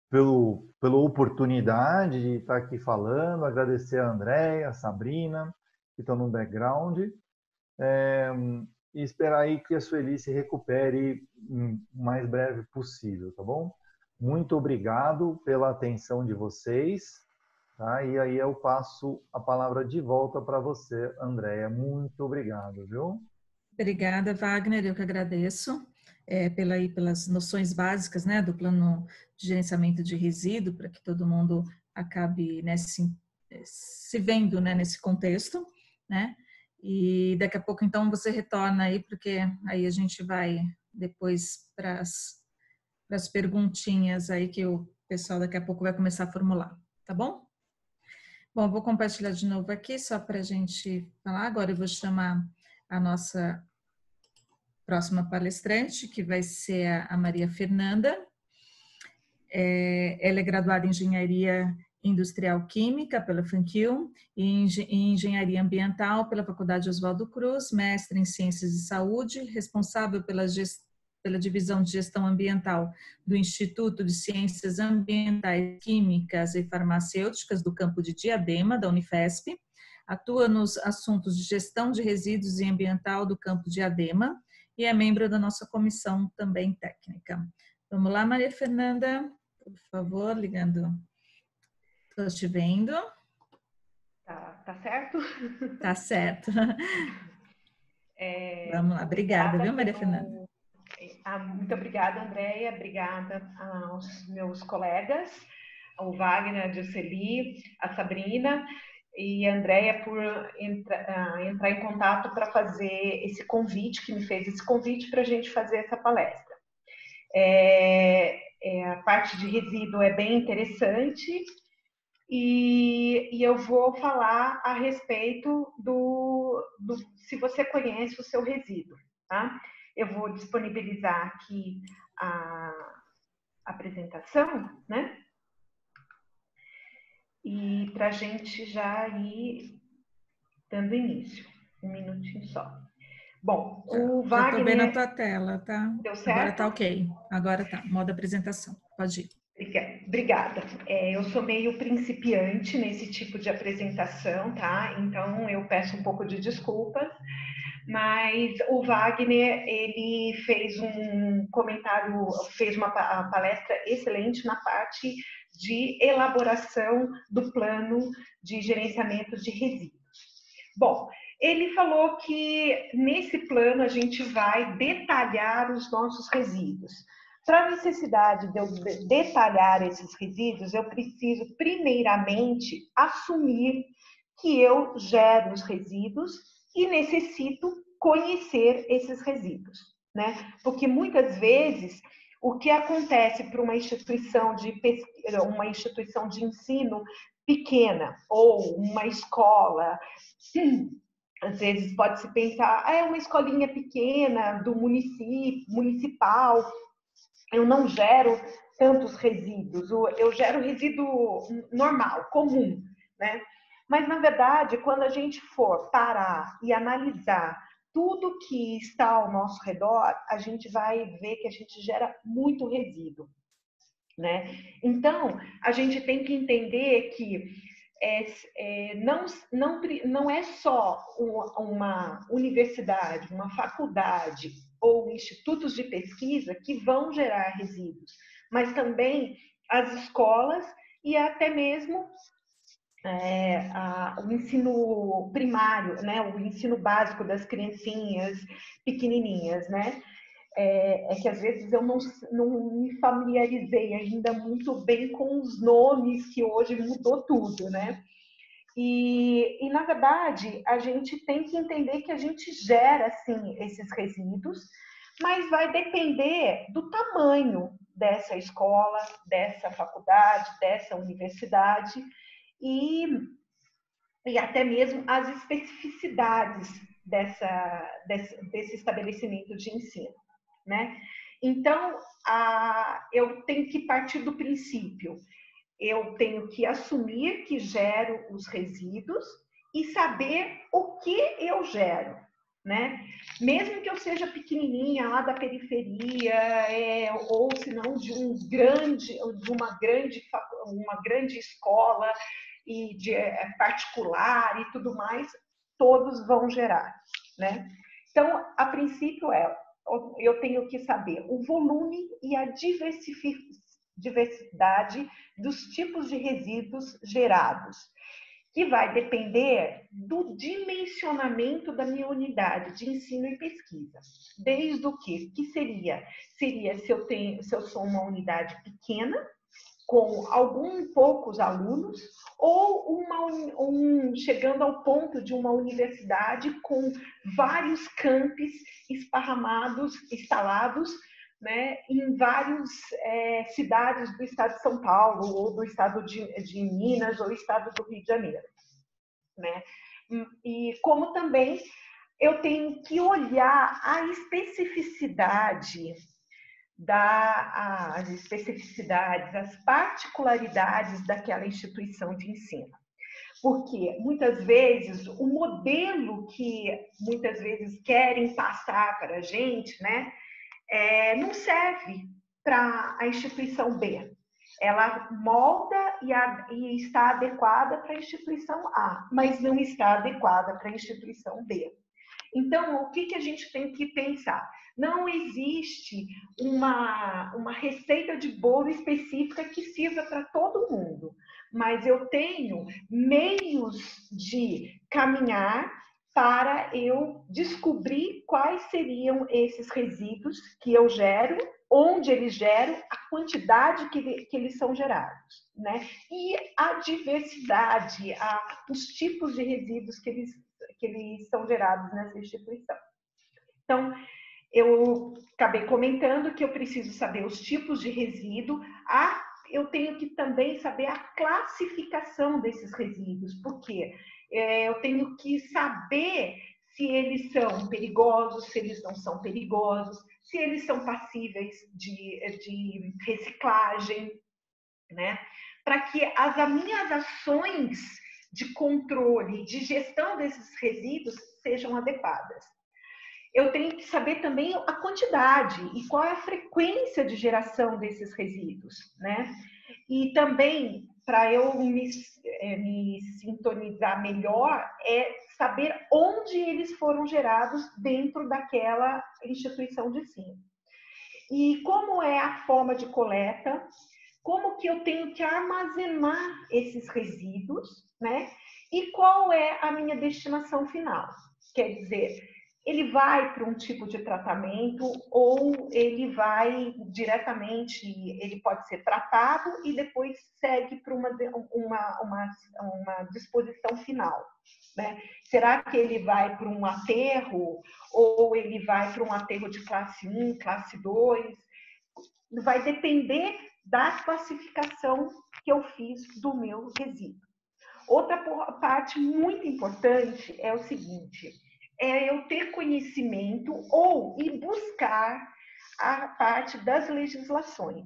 pela oportunidade de estar aqui falando, agradecer a Andréia, a Sabrina, que estão no background, e esperar aí que a Sueli se recupere o mais breve possível, tá bom? Muito obrigado pela atenção de vocês, tá? E aí eu passo a palavra de volta para você, Andréia. Muito obrigado, viu? Obrigada, Wagner, eu que agradeço pelas noções básicas, né, do plano de gerenciamento de resíduo, para que todo mundo acabe, né, se vendo, né, nesse contexto, né? E daqui a pouco, então, você retorna aí, porque aí a gente vai depois para as perguntinhas aí que o pessoal daqui a pouco vai começar a formular, tá bom? Bom, vou compartilhar de novo aqui, só para a gente falar. Agora eu vou chamar a nossa próxima palestrante, que vai ser a Maria Fernanda. Ela é graduada em Engenharia Industrial Química pela FANQUIL e em Engenharia Ambiental pela Faculdade Oswaldo Cruz, mestre em Ciências de Saúde, responsável pela Divisão de Gestão Ambiental do Instituto de Ciências Ambientais, Químicas e Farmacêuticas do campo de Diadema, da Unifesp. Atua nos assuntos de gestão de resíduos e ambiental do campo de Diadema e é membro da nossa comissão também técnica. Vamos lá, Maria Fernanda, por favor, ligando. Estou te vendo. Tá certo? Tá certo. Vamos lá, obrigada, viu, Maria Fernanda? Muito obrigada, Andréia, obrigada aos meus colegas, ao Wagner, a Dilceli, a Sabrina e a Andréia por entrar em contato para fazer esse convite, que me fez esse convite para a gente fazer essa palestra. A parte de resíduo é bem interessante e eu vou falar a respeito do se você conhece o seu resíduo, tá? Eu vou disponibilizar aqui a apresentação, né? E para a gente já ir dando início. Um minutinho só. Bom, o Wagner... Já estou vendo a tua tela, tá? Deu certo? Agora tá ok. Agora tá, modo apresentação. Pode ir. Obrigada. Eu sou meio principiante nesse tipo de apresentação, tá? Então, eu peço um pouco de desculpas, mas o Wagner, ele fez um comentário, fez uma palestra excelente na parte de elaboração do plano de gerenciamento de resíduos. Bom, ele falou que nesse plano a gente vai detalhar os nossos resíduos. Para a necessidade de eu detalhar esses resíduos, eu preciso primeiramente assumir que eu gero os resíduos e necessito conhecer esses resíduos. né? Porque muitas vezes o que acontece para uma instituição de pesquisa, uma instituição de ensino pequena ou uma escola, às vezes pode se pensar, é uma escolinha pequena do municipal, eu não gero tantos resíduos, eu gero resíduo normal, comum, né? Mas, na verdade, quando a gente for parar e analisar tudo que está ao nosso redor, a gente vai ver que a gente gera muito resíduo, né? Então, a gente tem que entender que não é só uma universidade, uma faculdade ou institutos de pesquisa que vão gerar resíduos, mas também as escolas e até mesmo o ensino primário, né? O ensino básico das criancinhas pequenininhas, né? É que às vezes eu não me familiarizei ainda muito bem com os nomes, que hoje mudou tudo, né? E na verdade, a gente tem que entender que a gente gera, sim, esses resíduos, mas vai depender do tamanho dessa escola, dessa faculdade, dessa universidade e até mesmo as especificidades desse estabelecimento de ensino, né? Então, eu tenho que partir do princípio, eu tenho que assumir que gero os resíduos e saber o que eu gero, né? Mesmo que eu seja pequenininha, lá da periferia, ou se não de uma grande escola e particular e tudo mais, todos vão gerar, né? Então, a princípio eu tenho que saber o volume e a diversidade dos tipos de resíduos gerados, que vai depender do dimensionamento da minha unidade de ensino e pesquisa. Desde o que seria? Seria se eu sou uma unidade pequena, com poucos alunos, ou chegando ao ponto de uma universidade com vários campos instalados, né, em várias cidades do estado de São Paulo, ou do estado de Minas, ou estado do Rio de Janeiro, né? E como também eu tenho que olhar a especificidade as especificidades, as particularidades daquela instituição de ensino. Porque, muitas vezes, o modelo que, muitas vezes, querem passar para a gente, né, não serve para a instituição B. Ela molda e está adequada para a instituição A, mas não está adequada para a instituição B. Então, o que a gente tem que pensar? Não existe uma receita de bolo específica que sirva para todo mundo, mas eu tenho meios de caminhar para eu descobrir quais seriam esses resíduos que eu gero, onde eles geram, a quantidade que eles são gerados, né? E a diversidade, os tipos de resíduos que eles são gerados nessa instituição. Então, eu acabei comentando que eu preciso saber os tipos de resíduo, eu tenho que também saber a classificação desses resíduos, porque eu tenho que saber se eles são perigosos, se eles não são perigosos, se eles são passíveis de reciclagem, né? Para que as minhas ações de controle, de gestão desses resíduos sejam adequadas. Eu tenho que saber também a quantidade e qual é a frequência de geração desses resíduos, né? E também, para eu me sintonizar melhor, saber onde eles foram gerados dentro daquela instituição de ensino. E como é a forma de coleta, como que eu tenho que armazenar esses resíduos, né? E qual é a minha destinação final? Quer dizer, ele vai para um tipo de tratamento ou ele vai diretamente, ele pode ser tratado e depois segue para uma disposição final, né? Será que ele vai para um aterro ou ele vai para um aterro de classe 1, classe 2? Vai depender da classificação que eu fiz do meu resíduo. Outra parte muito importante é o seguinte, é eu ter conhecimento ou ir buscar a parte das legislações,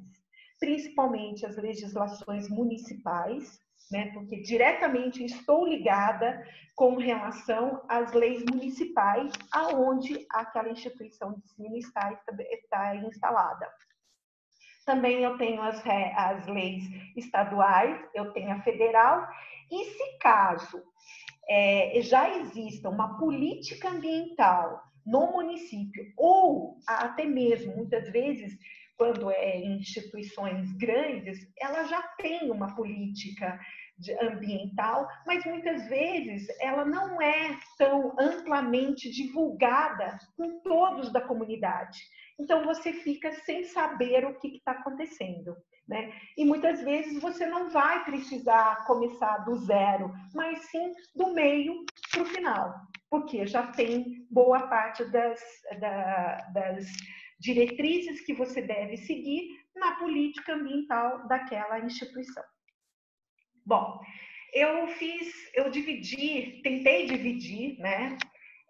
principalmente as legislações municipais, né, porque diretamente estou ligada com relação às leis municipais aonde aquela instituição de ensino está instalada. Também eu tenho as leis estaduais, eu tenho a federal, e se caso já exista uma política ambiental no município, ou até mesmo, muitas vezes, quando é em instituições grandes, ela já tem uma política ambiental, mas muitas vezes ela não é tão amplamente divulgada com todos da comunidade. Então, você fica sem saber o que está acontecendo, né? E muitas vezes você não vai precisar começar do zero, mas sim do meio para o final, porque já tem boa parte das diretrizes que você deve seguir na política ambiental daquela instituição. Bom, tentei dividir, né?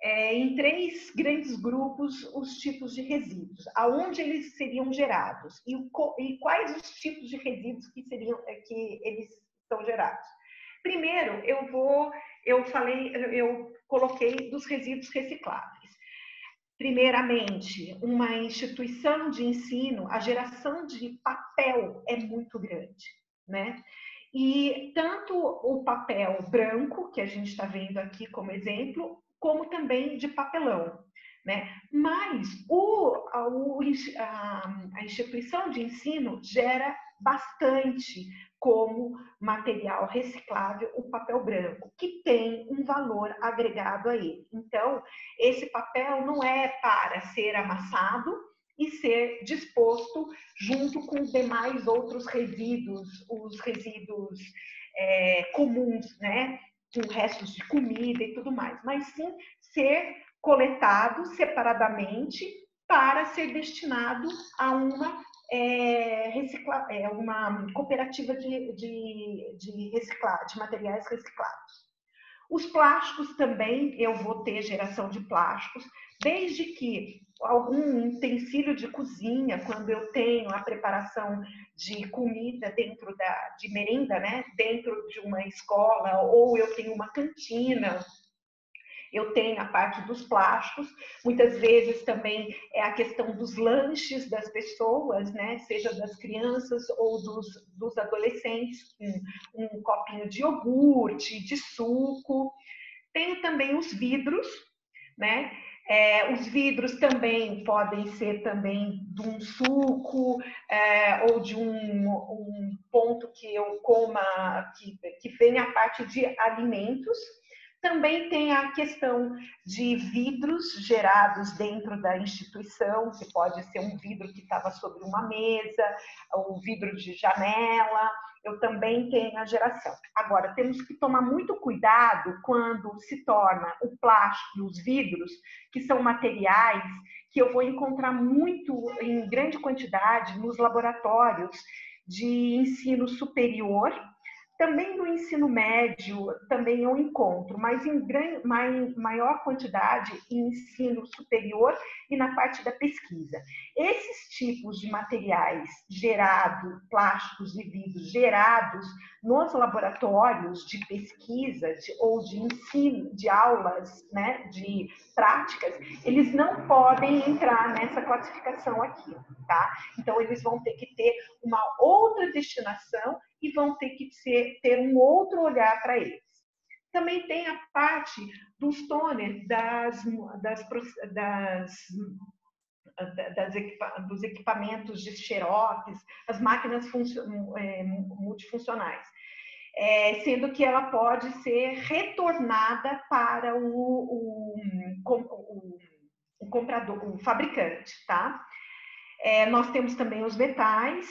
Em 3 grandes grupos os tipos de resíduos, aonde eles seriam gerados e quais os tipos de resíduos que eles são gerados. Primeiro, eu coloquei dos resíduos recicláveis. Primeiramente, uma instituição de ensino, a geração de papel é muito grande, né? E tanto o papel branco, que a gente está vendo aqui como exemplo, como também de papelão, né? Mas a instituição de ensino gera bastante como material reciclável o papel branco, que tem um valor agregado a ele. Então, esse papel não é para ser amassado e ser disposto junto com os demais outros resíduos, os resíduos comuns, né? Com restos de comida e tudo mais, mas sim ser coletado separadamente para ser destinado a uma cooperativa de reciclagem, de materiais reciclados. Os plásticos também, eu vou ter geração de plásticos, desde que algum utensílio de cozinha, quando eu tenho a preparação de comida de merenda, né, dentro de uma escola, ou eu tenho uma cantina, eu tenho a parte dos plásticos, muitas vezes também é a questão dos lanches das pessoas, né? Seja das crianças ou dos adolescentes, um copinho de iogurte, de suco. Tenho também os vidros, né? Os vidros também podem ser também de um suco ou de um ponto que eu coma, que vem a parte de alimentos. Também tem a questão de vidros gerados dentro da instituição, que pode ser um vidro que estava sobre uma mesa, um vidro de janela. Eu também tenho a geração. Agora, temos que tomar muito cuidado quando se torna o plástico e os vidros, que são materiais que eu vou encontrar muito em grande quantidade nos laboratórios de ensino superior. Também no ensino médio, também eu encontro, mas em maior quantidade em ensino superior e na parte da pesquisa. Esses tipos de materiais gerados, plásticos e vidros gerados nos laboratórios de pesquisa ou de ensino, de aulas, né, de práticas, eles não podem entrar nessa classificação aqui, tá? Então, eles vão ter que ter uma outra destinação e vão ter que ter um outro olhar para eles. Também tem a parte dos toners, dos equipamentos de xerox, as máquinas multifuncionais, sendo que ela pode ser retornada para o comprador, o fabricante, tá? Nós temos também os metais,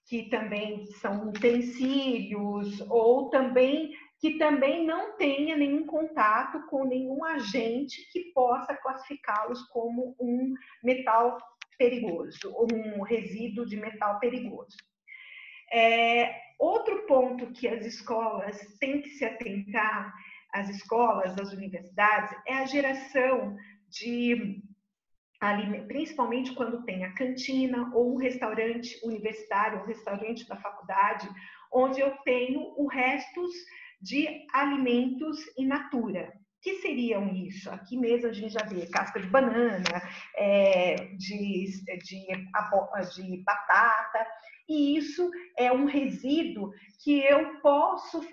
que também são utensílios, ou também que também não tenha nenhum contato com nenhum agente que possa classificá-los como um metal perigoso, ou um resíduo de metal perigoso. Outro ponto que as escolas têm que se atentar, as escolas, as universidades, é a geração de alimento, principalmente quando tem a cantina ou um restaurante universitário, um restaurante da faculdade, onde eu tenho os restos de alimentos in natura. Que seriam isso? Aqui mesmo a gente já vê casca de banana, de batata, e isso é um resíduo que eu posso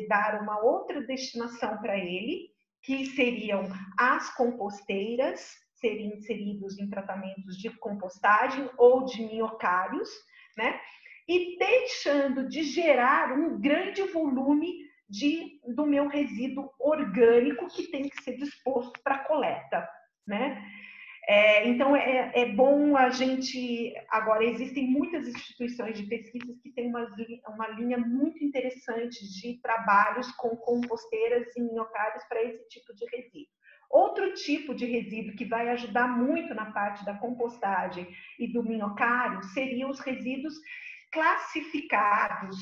dar uma outra destinação para ele, que seriam as composteiras, serem inseridos em tratamentos de compostagem ou de minhocários, né? E deixando de gerar um grande volume do meu resíduo orgânico que tem que ser disposto para coleta, né? Então, é bom a gente... Agora, existem muitas instituições de pesquisas que têm uma linha muito interessante de trabalhos com composteiras e minhocários para esse tipo de resíduo. Outro tipo de resíduo que vai ajudar muito na parte da compostagem e do minhocário seriam os resíduos classificados,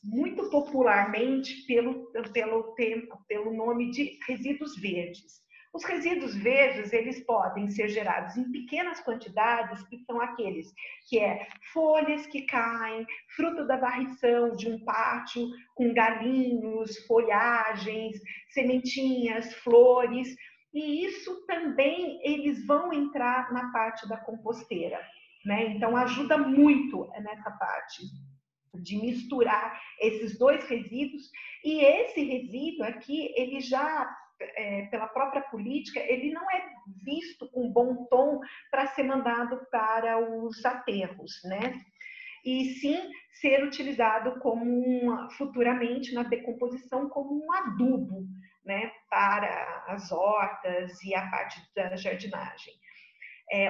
muito popularmente pelo nome de resíduos verdes. Os resíduos verdes, eles podem ser gerados em pequenas quantidades, que são aqueles que folhas que caem, fruto da varrição de um pátio com galinhos, folhagens, sementinhas, flores, e isso também eles vão entrar na parte da composteira, né? Então ajuda muito nessa parte de misturar esses dois resíduos, e esse resíduo aqui, ele já, pela própria política, ele não é visto com bom tom para ser mandado para os aterros, né? E sim ser utilizado futuramente na decomposição como um adubo, né, para as hortas e a parte da jardinagem.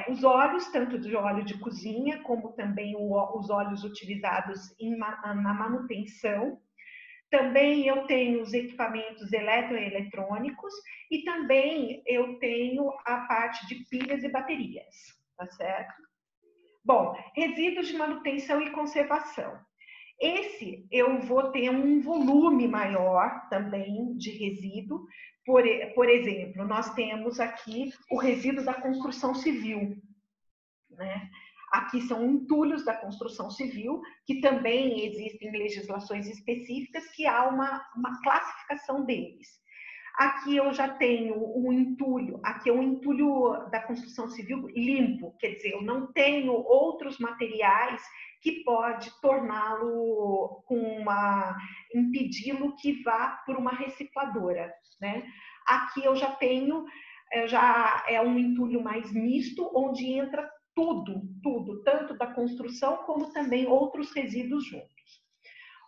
Os óleos, tanto de óleo de cozinha, como também os óleos utilizados na manutenção. Também eu tenho os equipamentos eletroeletrônicos e também eu tenho a parte de pilhas e baterias, tá certo? Bom, resíduos de manutenção e conservação. Esse eu vou ter um volume maior também de resíduo. Por exemplo, nós temos aqui o resíduo da construção civil, né? Aqui são entulhos da construção civil, que também existem legislações específicas que há uma classificação deles. Aqui eu já tenho um entulho, aqui é um entulho da construção civil limpo, quer dizer, eu não tenho outros materiais que pode torná-lo impedi-lo que vá por uma recicladora, né? Aqui eu já tenho, já é um entulho mais misto, onde entra tudo, tanto da construção como também outros resíduos juntos.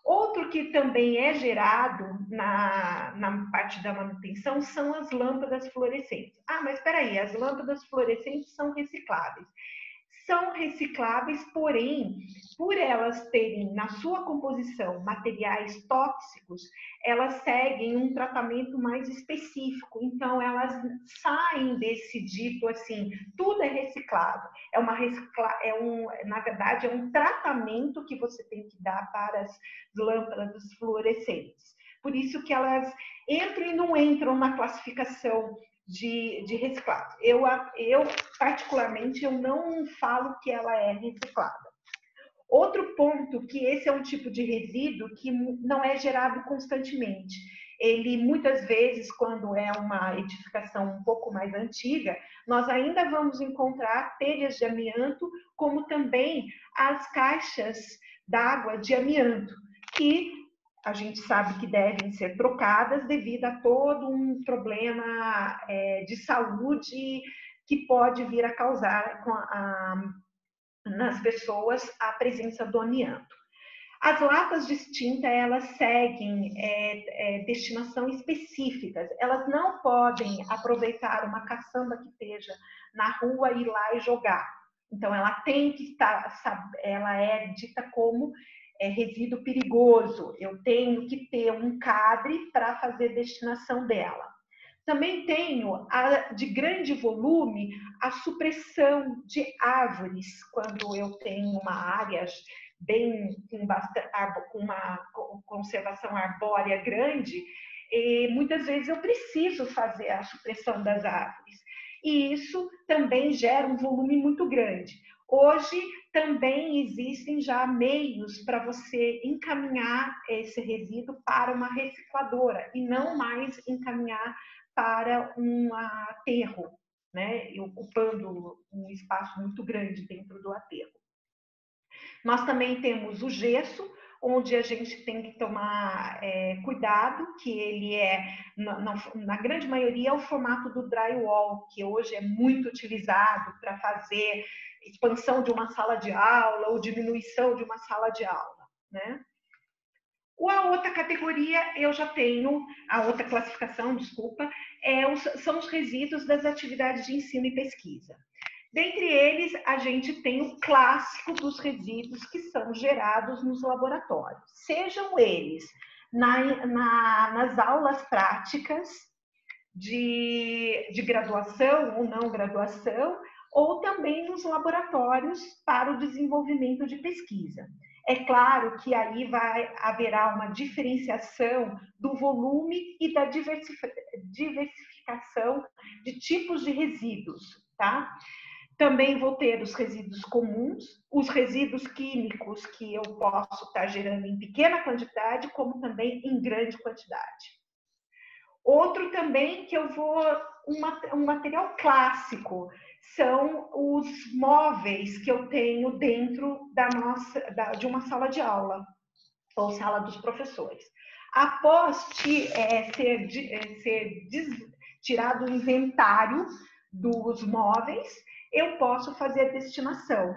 Outro que também é gerado na parte da manutenção são as lâmpadas fluorescentes. Ah, mas espera aí, as lâmpadas fluorescentes são recicláveis. São recicláveis, porém, por elas terem na sua composição materiais tóxicos, elas seguem um tratamento mais específico. Então, elas saem desse dito assim, tudo é reciclado. Na verdade, é um tratamento que você tem que dar para as lâmpadas fluorescentes. Por isso que elas entram e não entram na classificação de reciclado. Eu, particularmente, eu não falo que ela é reciclada. Outro ponto, que esse é um tipo de resíduo que não é gerado constantemente. Ele, muitas vezes, quando é uma edificação um pouco mais antiga, nós ainda vamos encontrar telhas de amianto, como também as caixas d'água de amianto, que a gente sabe que devem ser trocadas devido a todo um problema de saúde que pode vir a causar nas pessoas a presença do amianto. As latas de extinta, elas seguem destinação específicas. Elas não podem aproveitar uma caçamba que esteja na rua, ir lá e jogar. Então, ela tem que estar, ela é dita como resíduo perigoso. Eu tenho que ter um cadre para fazer destinação dela. Também tenho, de grande volume, a supressão de árvores, quando eu tenho uma área bem com uma conservação arbórea grande, e muitas vezes eu preciso fazer a supressão das árvores. E isso também gera um volume muito grande. Hoje também existem já meios para você encaminhar esse resíduo para uma recicladora e não mais encaminhar para um aterro, né? Ocupando um espaço muito grande dentro do aterro. Nós também temos o gesso, onde a gente tem que tomar cuidado, que ele na grande maioria, é o formato do drywall, que hoje é muito utilizado para fazer expansão de uma sala de aula ou diminuição de uma sala de aula, né? A outra categoria, eu já tenho, a outra classificação, desculpa, são os resíduos das atividades de ensino e pesquisa. Dentre eles, a gente tem o clássico dos resíduos que são gerados nos laboratórios. Sejam eles nas aulas práticas de graduação ou não graduação, ou também nos laboratórios para o desenvolvimento de pesquisa. É claro que aí haverá uma diferenciação do volume e da diversificação de tipos de resíduos, tá? Também vou ter os resíduos comuns, os resíduos químicos que eu posso estar gerando em pequena quantidade, como também em grande quantidade. Outro também que eu vou, um material clássico, são os móveis que eu tenho dentro de uma sala de aula, ou sala dos professores. Após ser tirado o inventário dos móveis, eu posso fazer a destinação.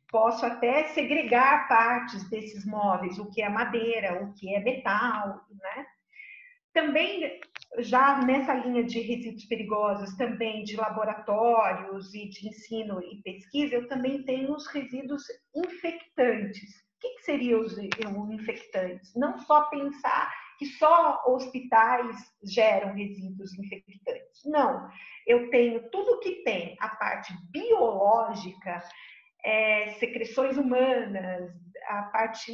Posso até segregar partes desses móveis, o que é madeira, o que é metal, né? Também, já nessa linha de resíduos perigosos, também de laboratórios e de ensino e pesquisa, eu também tenho os resíduos infectantes. O que seriam os infectantes? Não só pensar que só hospitais geram resíduos infectantes. Não, eu tenho tudo que tem a parte biológica, secreções humanas, a parte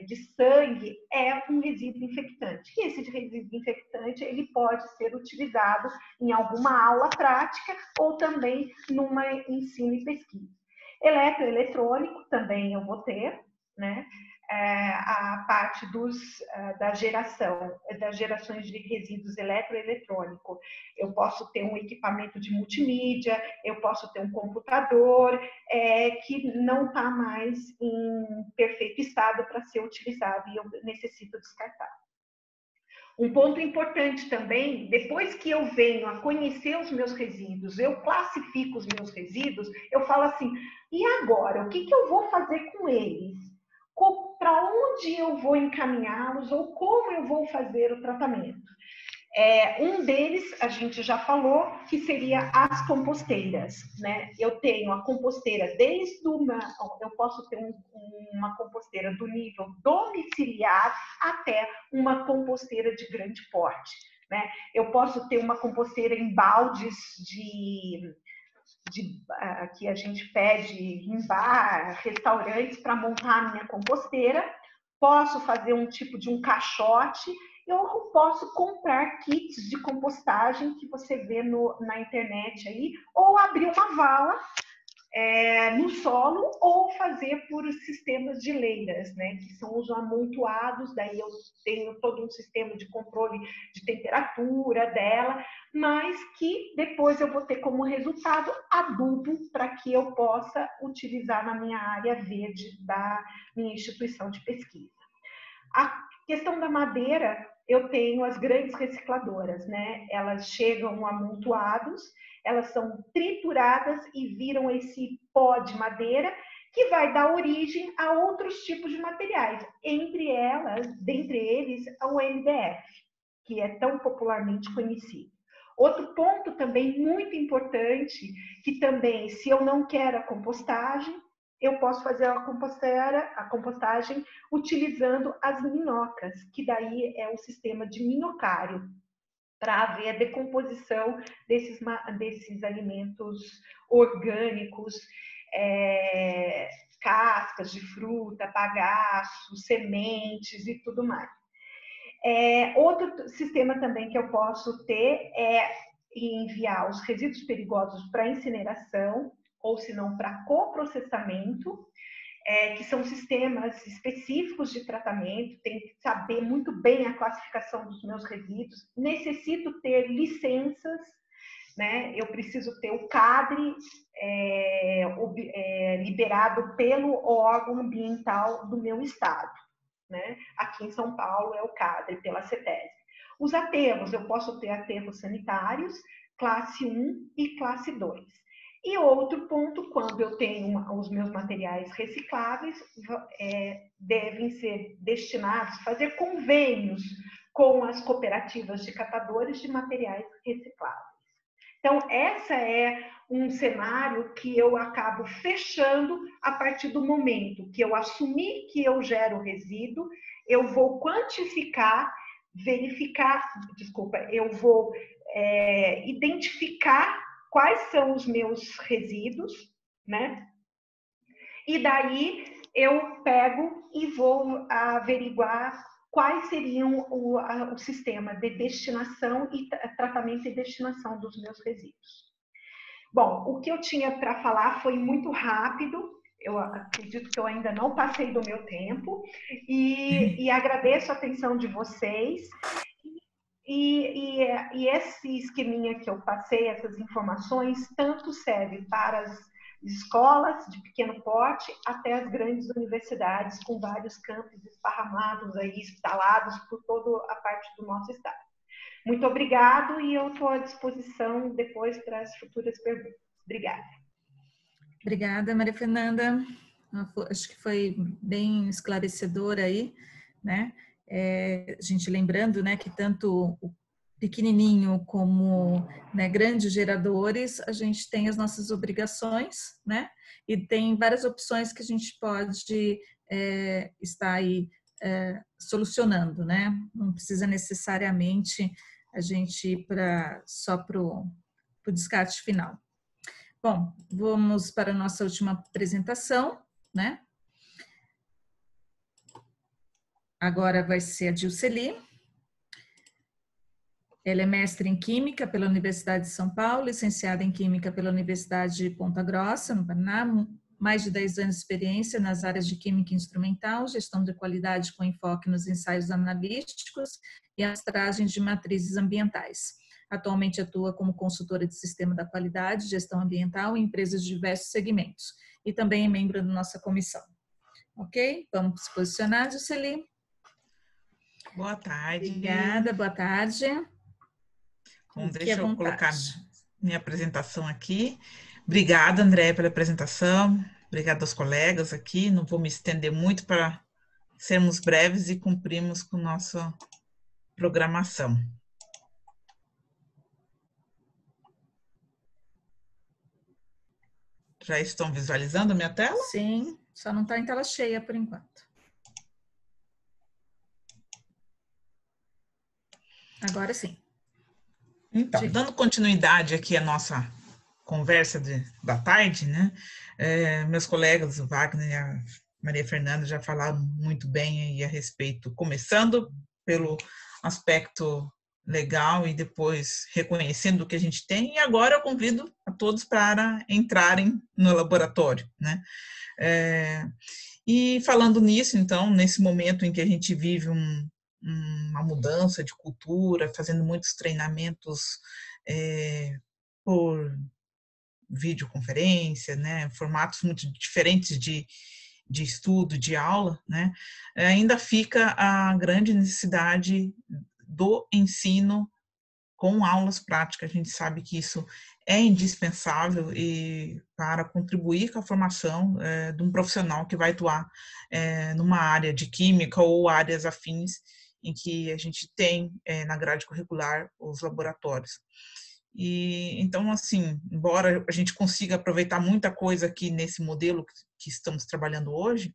de sangue, é um resíduo infectante. E esse resíduo infectante, ele pode ser utilizado em alguma aula prática ou também numa ensino e pesquisa. Eletroeletrônico também eu vou ter, né? A parte das gerações de resíduos eletroeletrônicos. Eu posso ter um equipamento de multimídia, eu posso ter um computador que não está mais em perfeito estado para ser utilizado e eu necessito descartar. Um ponto importante também, depois que eu venho a conhecer os meus resíduos, eu classifico os meus resíduos, eu falo assim, e agora? O que eu vou fazer com eles? Para onde eu vou encaminhá-los ou como eu vou fazer o tratamento? Um deles, a gente já falou, que seria as composteiras, né? Eu tenho a composteira eu posso ter uma composteira do nível domiciliar até uma composteira de grande porte, né? Eu posso ter uma composteira em baldes que a gente pede em bar, restaurantes, para montar a minha composteira. Posso fazer um tipo de um caixote. Eu posso comprar kits de compostagem que você vê na internet aí, ou abrir uma vala no solo, ou fazer por sistemas de leiras, né, que são os amontoados. Daí eu tenho todo um sistema de controle de temperatura dela, mas que depois eu vou ter como resultado adubo para que eu possa utilizar na minha área verde da minha instituição de pesquisa. A questão da madeira, eu tenho as grandes recicladoras, né? Elas chegam amontoados, elas são trituradas e viram esse pó de madeira que vai dar origem a outros tipos de materiais, dentre eles, o MDF, que é tão popularmente conhecido. Outro ponto também muito importante, que também, se eu não quero a compostagem, eu posso fazer a compostagem utilizando as minhocas, que daí é o sistema de minhocário, para haver a decomposição desses alimentos orgânicos, cascas de fruta, bagaços, sementes e tudo mais. Outro sistema também que eu posso ter é enviar os resíduos perigosos para incineração, ou se não para coprocessamento, que são sistemas específicos de tratamento, tem que saber muito bem a classificação dos meus resíduos, necessito ter licenças, né? Eu preciso ter o CADRE liberado pelo órgão ambiental do meu estado, né? Aqui em São Paulo é o CADRE, pela CETESB. Os aterros, eu posso ter aterros sanitários, classe 1 e classe 2. E outro ponto, quando eu tenho os meus materiais recicláveis, devem ser destinados, fazer convênios com as cooperativas de catadores de materiais recicláveis. Então, essa é um cenário que eu acabo fechando a partir do momento que eu assumir que eu gero resíduo, eu vou quantificar, eu vou identificar quais são os meus resíduos, né? E daí eu pego e vou averiguar quais seriam o sistema de destinação e tratamento e destinação dos meus resíduos. Bom, o que eu tinha para falar foi muito rápido, eu acredito que eu ainda não passei do meu tempo, e agradeço a atenção de vocês. E esse esqueminha que eu passei, essas informações, tanto serve para as escolas de pequeno porte até as grandes universidades, com vários campos esparramados aí, instalados por toda a parte do nosso estado. Muito obrigado e eu estou à disposição depois para as futuras perguntas. Obrigada. Obrigada, Maria Fernanda. Acho que foi bem esclarecedora aí, né? A gente lembrando, né, que tanto o pequenininho como, né, grandes geradores, a gente tem as nossas obrigações, né? E tem várias opções que a gente pode estar aí solucionando, né? Não precisa necessariamente a gente ir só para o descarte final. Bom, vamos para a nossa última apresentação, né? Agora vai ser a Dilceli. Ela é mestre em Química pela Universidade de São Paulo, licenciada em Química pela Universidade de Ponta Grossa, no Paraná, mais de 10 anos de experiência nas áreas de Química Instrumental, Gestão de Qualidade com enfoque nos ensaios analíticos e amostragem de matrizes ambientais. Atualmente atua como consultora de Sistema da Qualidade, Gestão Ambiental em empresas de diversos segmentos e também é membro da nossa comissão. Ok? Vamos se posicionar, Dilceli. Boa tarde. Obrigada, boa tarde. Bom, deixa eu colocar minha apresentação aqui. Obrigada, André, pela apresentação. Obrigada aos colegas aqui. Não vou me estender muito para sermos breves e cumprirmos com nossa programação. Já estão visualizando a minha tela? Sim, só não está em tela cheia por enquanto. Agora sim. Então, dando continuidade aqui à nossa conversa da tarde, né? Meus colegas, o Wagner e a Maria Fernanda, já falaram muito bem aí a respeito, começando pelo aspecto legal e depois reconhecendo o que a gente tem, e agora eu convido a todos para entrarem no laboratório, né? E falando nisso, então, nesse momento em que a gente vive uma mudança de cultura, fazendo muitos treinamentos por videoconferência, né, formatos muito diferentes de estudo, de aula, né, ainda fica a grande necessidade do ensino com aulas práticas. A gente sabe que isso é indispensável e para contribuir com a formação de um profissional que vai atuar numa área de química ou áreas afins em que a gente tem na grade curricular os laboratórios. E então, assim, embora a gente consiga aproveitar muita coisa aqui nesse modelo que estamos trabalhando hoje,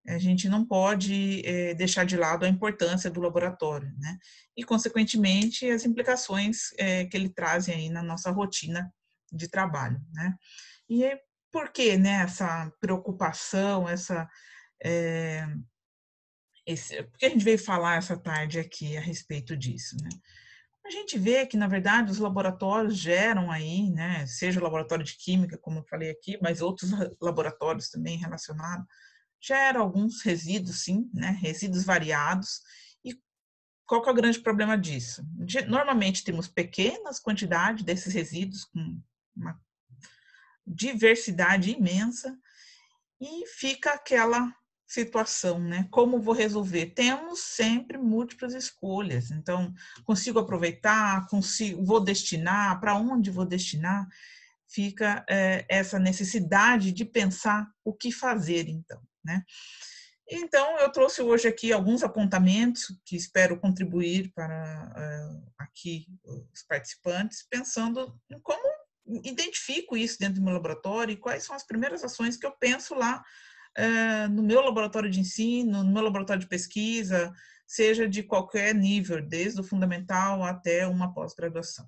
a gente não pode deixar de lado a importância do laboratório, né? E, consequentemente, as implicações que ele traz aí na nossa rotina de trabalho, né? E aí, por que, né, essa preocupação, por que a gente veio falar essa tarde aqui a respeito disso, né? A gente vê que, na verdade, os laboratórios geram aí, né, seja o laboratório de química, como eu falei aqui, mas outros laboratórios também relacionados, gera alguns resíduos, sim, né? Resíduos variados. E qual que é o grande problema disso? Normalmente temos pequenas quantidades desses resíduos com uma diversidade imensa e fica aquela situação, né? Como vou resolver? Temos sempre múltiplas escolhas. Então, consigo aproveitar, vou destinar, para onde vou destinar? Fica essa necessidade de pensar o que fazer, então, né? Então, eu trouxe hoje aqui alguns apontamentos que espero contribuir para aqui os participantes, pensando em como identifico isso dentro do meu laboratório e quais são as primeiras ações que eu penso lá no meu laboratório de ensino, no meu laboratório de pesquisa, seja de qualquer nível, desde o fundamental até uma pós-graduação.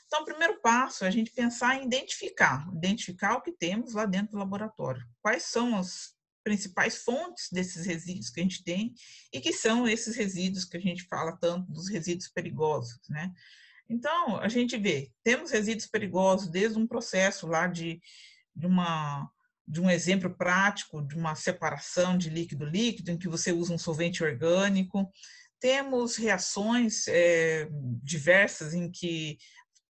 Então, o primeiro passo é a gente pensar em identificar o que temos lá dentro do laboratório. Quais são as principais fontes desses resíduos que a gente tem e que são esses resíduos que a gente fala tanto dos resíduos perigosos, né? Então, a gente vê, temos resíduos perigosos desde um processo lá de um exemplo prático de uma separação de líquido-líquido, em que você usa um solvente orgânico. Temos reações diversas em que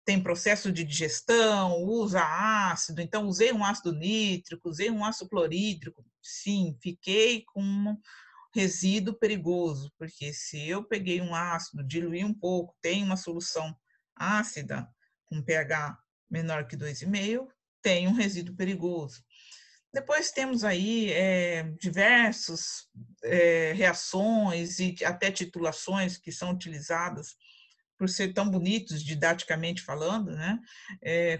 tem processo de digestão, usa ácido, então usei um ácido nítrico, usei um ácido clorídrico, sim, fiquei com um resíduo perigoso, porque se eu peguei um ácido, diluí um pouco, tem uma solução ácida com pH menor que 2,5, tem um resíduo perigoso. Depois temos aí diversas reações e até titulações que são utilizadas por ser tão bonitos, didaticamente falando, né?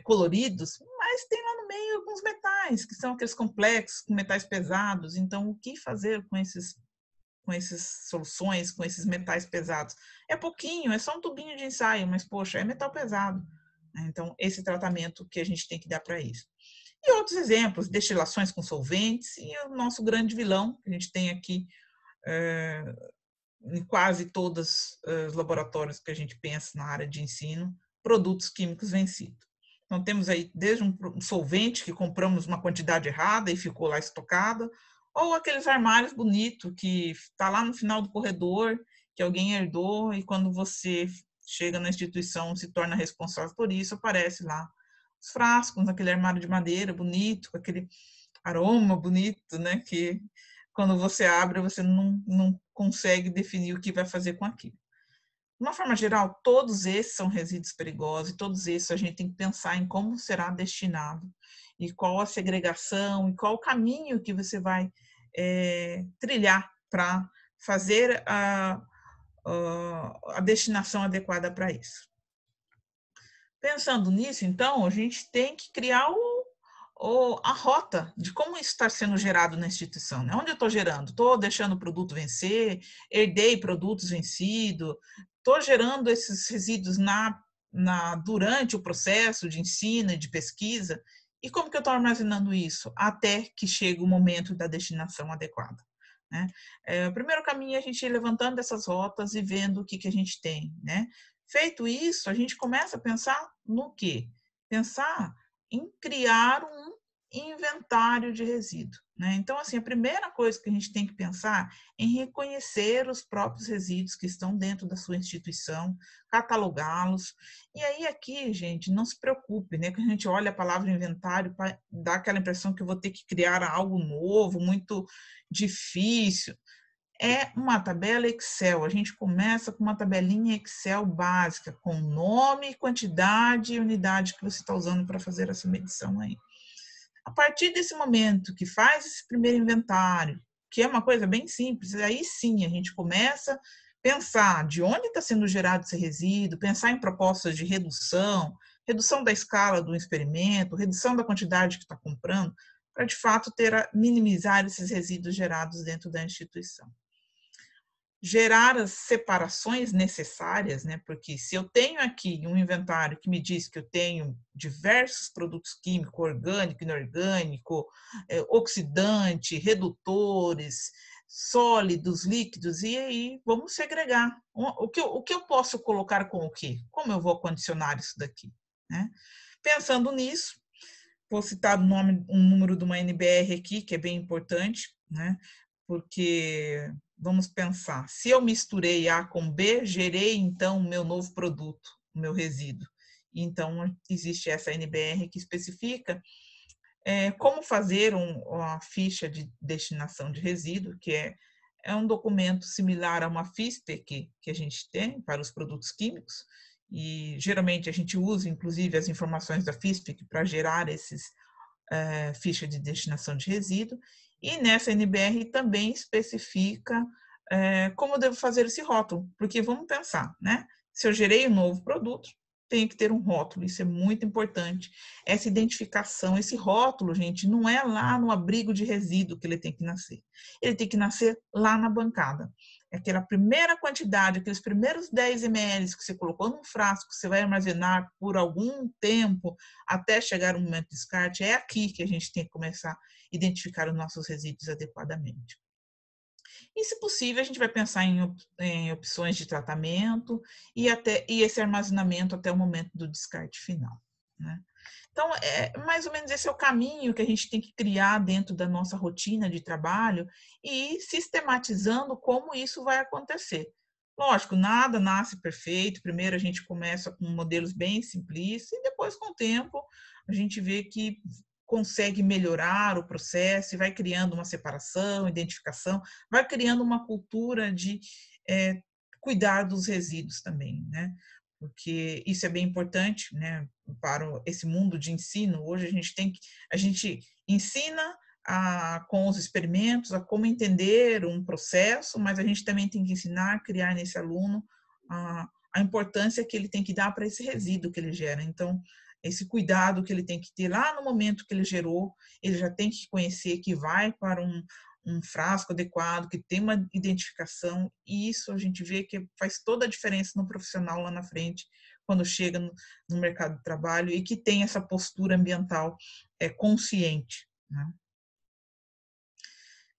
Coloridos, mas tem lá no meio alguns metais, que são aqueles complexos, com metais pesados. Então, o que fazer com essas soluções, com esses metais pesados? É pouquinho, é só um tubinho de ensaio, mas, poxa, é metal pesado. Então, esse tratamento que a gente tem que dar para isso. E outros exemplos, destilações com solventes, e o nosso grande vilão, que a gente tem aqui em quase todos os laboratórios que a gente pensa na área de ensino, produtos químicos vencidos. Então, temos aí desde um solvente que compramos uma quantidade errada e ficou lá estocada, ou aqueles armários bonitos que está lá no final do corredor, que alguém herdou, e quando você chega na instituição, se torna responsável por isso, aparece lá os frascos, naquele armário de madeira bonito, com aquele aroma bonito, né, que quando você abre, você não consegue definir o que vai fazer com aquilo. De uma forma geral, todos esses são resíduos perigosos e todos esses a gente tem que pensar em como será destinado e qual a segregação e qual o caminho que você vai trilhar para fazer a destinação adequada para isso. Pensando nisso, então, a gente tem que criar a rota de como isso está sendo gerado na instituição, né? Onde eu estou gerando? Estou deixando o produto vencer, herdei produtos vencidos, estou gerando esses resíduos durante o processo de ensino e de pesquisa, e como que eu estou armazenando isso até que chegue o momento da destinação adequada, né? O primeiro caminho é a gente ir levantando essas rotas e vendo o que a gente tem, né? Feito isso, a gente começa a pensar no quê? Pensar em criar um inventário de resíduo, né? Então, assim, a primeira coisa que a gente tem que pensar é em reconhecer os próprios resíduos que estão dentro da sua instituição, catalogá-los. E aí, aqui, gente, não se preocupe, né? Que a gente olha a palavra inventário para dar aquela impressão que eu vou ter que criar algo novo, muito difícil. é uma tabela Excel. A gente começa com uma tabelinha Excel básica, com nome, quantidade e unidade que você está usando para fazer essa medição aí. A partir desse momento que faz esse primeiro inventário, que é uma coisa bem simples, aí sim a gente começa a pensar de onde está sendo gerado esse resíduo, pensar em propostas de redução, redução da escala do experimento, redução da quantidade que está comprando, para de fato minimizar esses resíduos gerados dentro da instituição. Gerar as separações necessárias, né? Porque se eu tenho aqui um inventário que me diz que eu tenho diversos produtos químicos, orgânico, inorgânico, oxidante, redutores, sólidos, líquidos, e aí vamos segregar. O que eu posso colocar com o quê? Como eu vou condicionar isso daqui? Né? Pensando nisso, vou citar um número de uma NBR aqui, que é bem importante, né? Porque vamos pensar, se eu misturei A com B, gerei então o meu novo produto, o meu resíduo. Então, existe essa NBR que especifica como fazer uma ficha de destinação de resíduo, que é um documento similar a uma FISP que a gente tem para os produtos químicos, e geralmente a gente usa, inclusive, as informações da FISP para gerar esses ficha de destinação de resíduo, e nessa NBR também especifica como eu devo fazer esse rótulo, porque vamos pensar, né? Se eu gerei um novo produto, tem que ter um rótulo, isso é muito importante. Essa identificação, esse rótulo, gente, não é lá no abrigo de resíduo que ele tem que nascer. Ele tem que nascer lá na bancada. Aquela primeira quantidade, aqueles primeiros 10 ml que você colocou num frasco, que você vai armazenar por algum tempo até chegar o momento de descarte, é aqui que a gente tem que começar a identificar os nossos resíduos adequadamente. E, se possível, a gente vai pensar em opções de tratamento e esse armazenamento até o momento do descarte final, né? Então, mais ou menos esse é o caminho que a gente tem que criar dentro da nossa rotina de trabalho e sistematizando como isso vai acontecer. Lógico, nada nasce perfeito. Primeiro a gente começa com modelos bem simplistas e depois, com o tempo, a gente vê que consegue melhorar o processo e vai criando uma separação, identificação, vai criando uma cultura de cuidar dos resíduos também, né? Porque isso é bem importante, né, para esse mundo de ensino. Hoje a gente ensina com os experimentos a como entender um processo, mas a gente também tem que ensinar, criar nesse aluno a importância que ele tem que dar para esse resíduo que ele gera. Então, esse cuidado que ele tem que ter lá no momento que ele gerou, ele já tem que conhecer que vai para um frasco adequado, que tem uma identificação, e isso a gente vê que faz toda a diferença no profissional lá na frente, quando chega no mercado de trabalho e que tem essa postura ambiental consciente, né?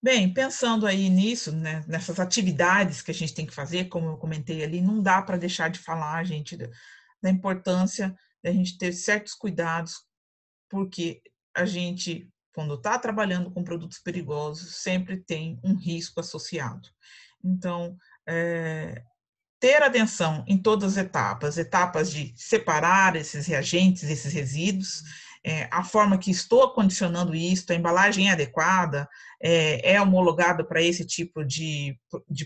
Bem, pensando aí nisso, né, nessas atividades que a gente tem que fazer, como eu comentei ali, não dá para deixar de falar, gente, da importância da gente ter certos cuidados, porque a gente, quando está trabalhando com produtos perigosos, sempre tem um risco associado. Então, ter atenção em todas as etapas de separar esses reagentes, esses resíduos, a forma que estou acondicionando isso, a embalagem é adequada, é homologada para esse tipo de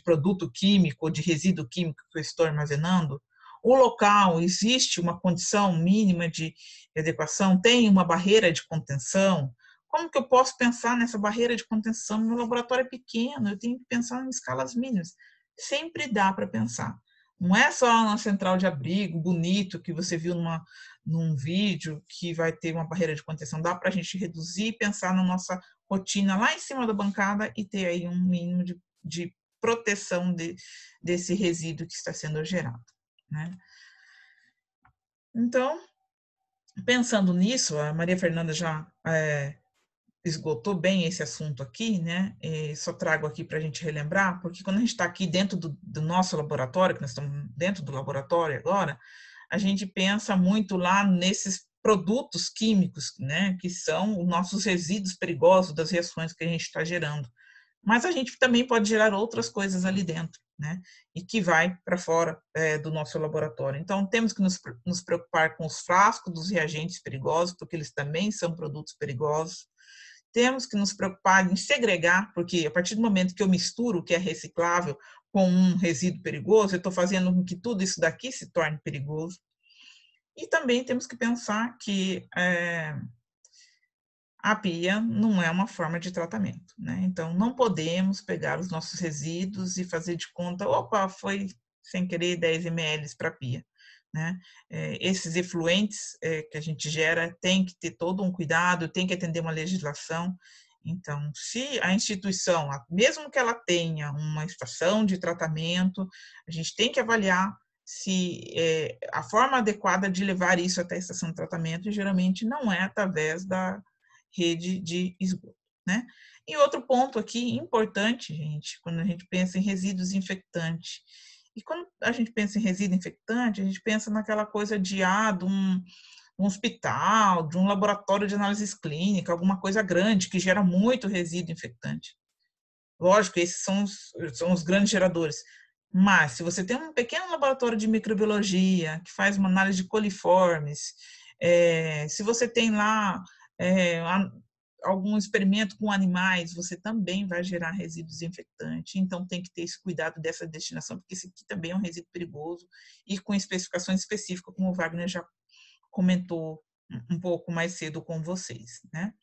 produto químico, de resíduo químico que eu estou armazenando. O local, existe uma condição mínima de adequação, tem uma barreira de contenção. Como que eu posso pensar nessa barreira de contenção? Meu laboratório é pequeno, eu tenho que pensar em escalas mínimas. Sempre dá para pensar. Não é só uma central de abrigo bonito que você viu num vídeo que vai ter uma barreira de contenção. Dá para a gente reduzir e pensar na nossa rotina lá em cima da bancada e ter aí um mínimo de proteção desse resíduo que está sendo gerado, né? Então, pensando nisso, a Maria Fernanda já esgotou bem esse assunto aqui, né? Só trago aqui para a gente relembrar, porque quando a gente está aqui dentro do nosso laboratório, que nós estamos dentro do laboratório agora, a gente pensa muito lá nesses produtos químicos, né? Que são os nossos resíduos perigosos das reações que a gente está gerando. Mas a gente também pode gerar outras coisas ali dentro, né? E que vai para fora do nosso laboratório. Então, temos que nos preocupar com os frascos dos reagentes perigosos, porque eles também são produtos perigosos. temos que nos preocupar em segregar, porque a partir do momento que eu misturo o que é reciclável com um resíduo perigoso, eu estou fazendo com que tudo isso daqui se torne perigoso. E também temos que pensar que a pia não é uma forma de tratamento, né? Então, não podemos pegar os nossos resíduos e fazer de conta, opa, foi sem querer 10 ml para a pia, né? Esses efluentes que a gente gera tem que ter todo um cuidado, tem que atender uma legislação. Então, se a instituição, mesmo que ela tenha uma estação de tratamento, a gente tem que avaliar se a forma adequada de levar isso até a estação de tratamento, e geralmente não é através da rede de esgoto, né? E outro ponto aqui importante, gente, quando a gente pensa em resíduos infectantes. E quando a gente pensa em resíduo infectante, a gente pensa naquela coisa de um hospital, de um laboratório de análises clínicas, alguma coisa grande que gera muito resíduo infectante. Lógico, esses são os grandes geradores. Mas, se você tem um pequeno laboratório de microbiologia que faz uma análise de coliformes, se você tem lá algum experimento com animais, você também vai gerar resíduos infectantes. Então, tem que ter esse cuidado dessa destinação, porque esse aqui também é um resíduo perigoso e com especificações específicas, como o Wagner já comentou um pouco mais cedo com vocês, né?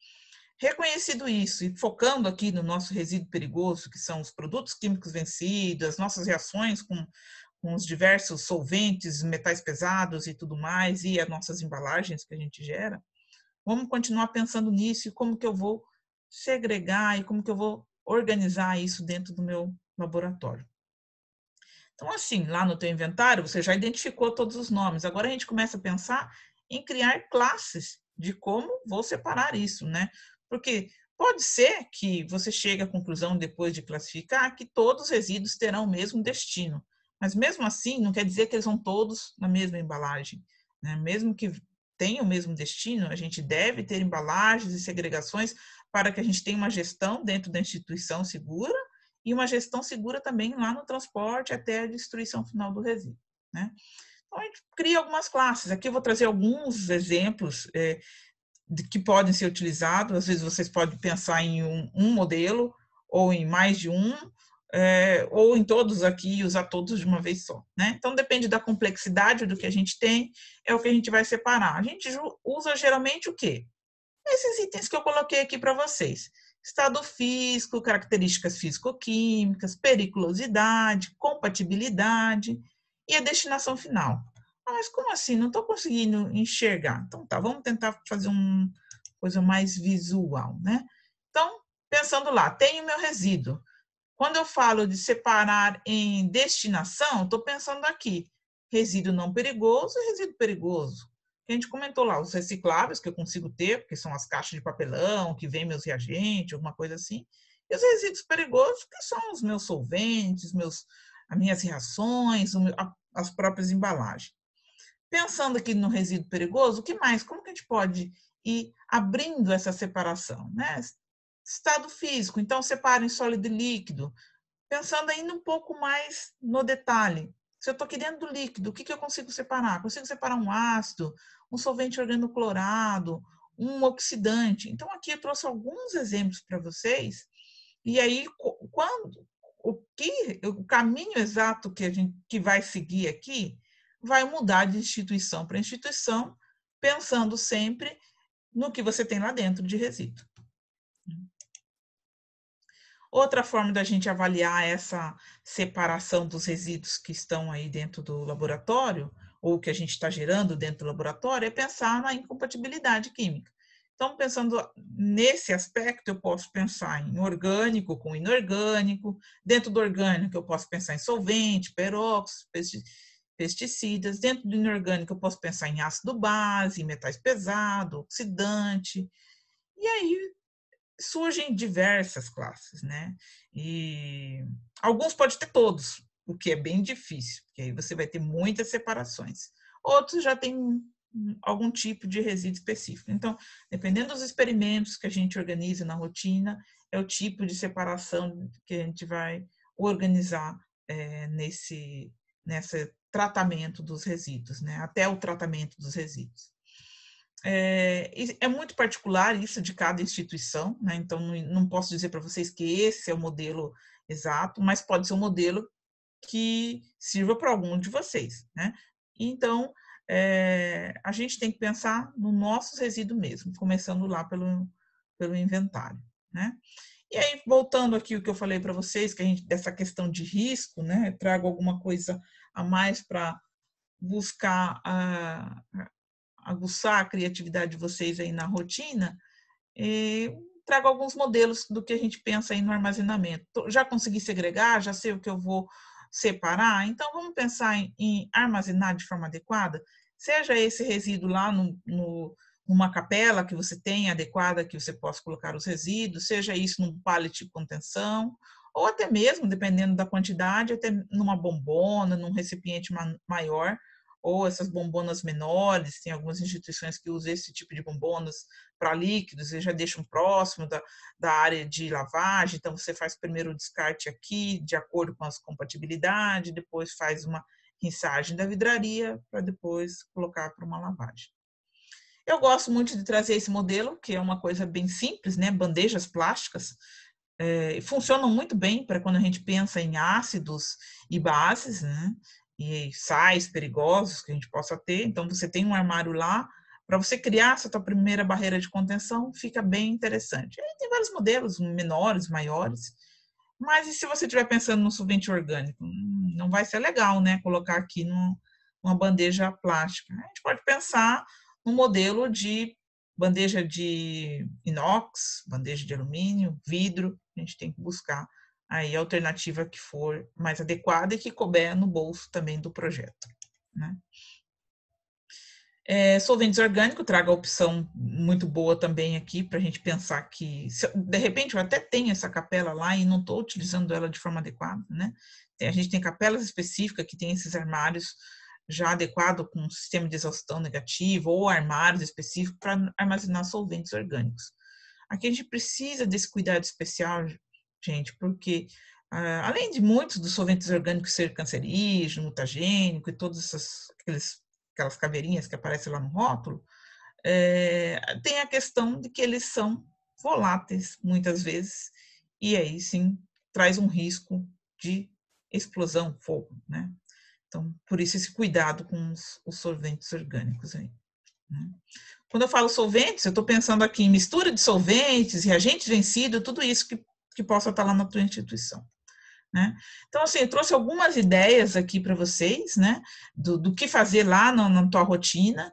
Reconhecido isso e focando aqui no nosso resíduo perigoso, que são os produtos químicos vencidos, as nossas reações com os diversos solventes, metais pesados e tudo mais, e as nossas embalagens que a gente gera, vamos continuar pensando nisso e como que eu vou segregar e como que eu vou organizar isso dentro do meu laboratório. Então, assim, lá no teu inventário, você já identificou todos os nomes. Agora a gente começa a pensar em criar classes de como vou separar isso, né? Porque pode ser que você chegue à conclusão, depois de classificar, que todos os resíduos terão o mesmo destino. Mas mesmo assim, não quer dizer que eles vão todos na mesma embalagem, né? Mesmo que tenham o mesmo destino, a gente deve ter embalagens e segregações para que a gente tenha uma gestão dentro da instituição segura e uma gestão segura também lá no transporte até a destruição final do resíduo, né? Então, a gente cria algumas classes. Aqui eu vou trazer alguns exemplos que podem ser utilizados. Às vezes vocês podem pensar em um modelo ou em mais de um, ou em todos aqui e usar todos de uma vez só, né? Então, depende da complexidade do que a gente tem, é o que a gente vai separar. A gente usa geralmente o quê? Esses itens que eu coloquei aqui para vocês. Estado físico, características físico-químicas, periculosidade, compatibilidade e a destinação final. Ah, mas como assim? Não estou conseguindo enxergar. Então tá, vamos tentar fazer uma coisa mais visual, né? Então, pensando lá, tenho meu resíduo. Quando eu falo de separar em destinação, estou pensando aqui, resíduo não perigoso e resíduo perigoso. A gente comentou lá, os recicláveis que eu consigo ter, porque são as caixas de papelão, que vem meus reagentes, alguma coisa assim. E os resíduos perigosos, que são os meus solventes, as minhas reações, as próprias embalagens. Pensando aqui no resíduo perigoso, o que mais? Como que a gente pode ir abrindo essa separação, né? Estado físico, então separa em sólido e líquido. Pensando ainda um pouco mais no detalhe. Se eu estou querendo do líquido, o que eu consigo separar? Consigo separar um ácido, um solvente organoclorado, um oxidante. Então, aqui eu trouxe alguns exemplos para vocês. E aí, o caminho exato que vai seguir aqui vai mudar de instituição para instituição, pensando sempre no que você tem lá dentro de resíduo. Outra forma da gente avaliar essa separação dos resíduos que estão aí dentro do laboratório, ou que a gente está gerando dentro do laboratório, é pensar na incompatibilidade química. Então, pensando nesse aspecto, eu posso pensar em orgânico com inorgânico. Dentro do orgânico, eu posso pensar em solvente, peróxido, pesticidas. Dentro do inorgânico, eu posso pensar em ácido base, metais pesados, oxidante. E aí surgem diversas classes, né? E alguns pode ter todos, o que é bem difícil, porque aí você vai ter muitas separações. Outros já têm algum tipo de resíduo específico. Então, dependendo dos experimentos que a gente organiza na rotina, é o tipo de separação que a gente vai organizar nesse tratamento dos resíduos, né? Até o tratamento dos resíduos. é muito particular isso de cada instituição, né? Então não posso dizer para vocês que esse é o modelo exato, mas pode ser um modelo que sirva para algum de vocês, né? Então, a gente tem que pensar no nosso resíduo mesmo, começando lá pelo inventário, né? E aí, voltando aqui o que eu falei para vocês, que a gente, dessa questão de risco, né? Trago alguma coisa a mais para buscar aguçar a criatividade de vocês aí na rotina, trago alguns modelos do que a gente pensa aí no armazenamento. Já consegui segregar, já sei o que eu vou separar, então vamos pensar em armazenar de forma adequada, seja esse resíduo lá numa capela que você tem adequada, que você possa colocar os resíduos, seja isso num pallet de contenção, ou até mesmo, dependendo da quantidade, até numa bombona, num recipiente maior, ou essas bombonas menores, tem algumas instituições que usam esse tipo de bombonas para líquidos e já deixam próximo da área de lavagem, então você faz primeiro o descarte aqui, de acordo com as compatibilidades, depois faz uma rinçagem da vidraria para depois colocar para uma lavagem. Eu gosto muito de trazer esse modelo, que é uma coisa bem simples, né? Bandejas plásticas, funcionam muito bem para quando a gente pensa em ácidos e bases, né? E sais perigosos que a gente possa ter. Então, você tem um armário lá, para você criar essa tua primeira barreira de contenção, fica bem interessante. Aí tem vários modelos, menores, maiores, mas e se você estiver pensando no solvente orgânico? Não vai ser legal, né? Colocar aqui numa bandeja plástica. A gente pode pensar no modelo de bandeja de inox, bandeja de alumínio, vidro. A gente tem que buscar aí a alternativa que for mais adequada e que couber no bolso também do projeto, né? Solventes orgânicos, trago a opção muito boa também aqui para a gente pensar que, de repente, eu até tenho essa capela lá e não estou utilizando ela de forma adequada, né? A gente tem capelas específicas que tem esses armários já adequado com um sistema de exaustão negativo ou armários específicos para armazenar solventes orgânicos. Aqui a gente precisa desse cuidado especial, gente, porque além de muitos dos solventes orgânicos ser cancerígeno, mutagênico e todas aquelas caveirinhas que aparecem lá no rótulo, tem a questão de que eles são voláteis muitas vezes e aí sim traz um risco de explosão, fogo, né? Então, por isso esse cuidado com os solventes orgânicos aí, né? Quando eu falo solventes, eu estou pensando aqui em mistura de solventes, reagentes vencidos, tudo isso que possa estar lá na tua instituição, né? Então, assim, eu trouxe algumas ideias aqui para vocês, né, do que fazer lá na tua rotina.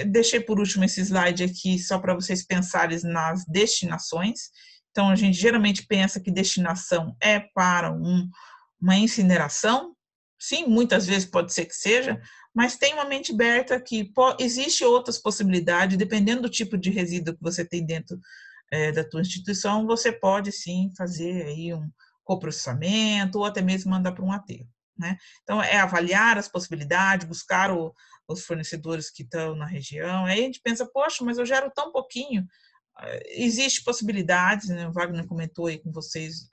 Deixei por último esse slide aqui só para vocês pensarem nas destinações. Então, a gente geralmente pensa que destinação é para uma incineração. Sim, muitas vezes pode ser que seja, mas tem uma mente aberta que existe outras possibilidades, dependendo do tipo de resíduo que você tem dentro da tua instituição, você pode sim fazer aí um coprocessamento ou até mesmo mandar para um aterro, né? Então, avaliar as possibilidades, buscar os fornecedores que estão na região. Aí a gente pensa, poxa, mas eu gero tão pouquinho. Existe possibilidades, né? O Wagner comentou aí com vocês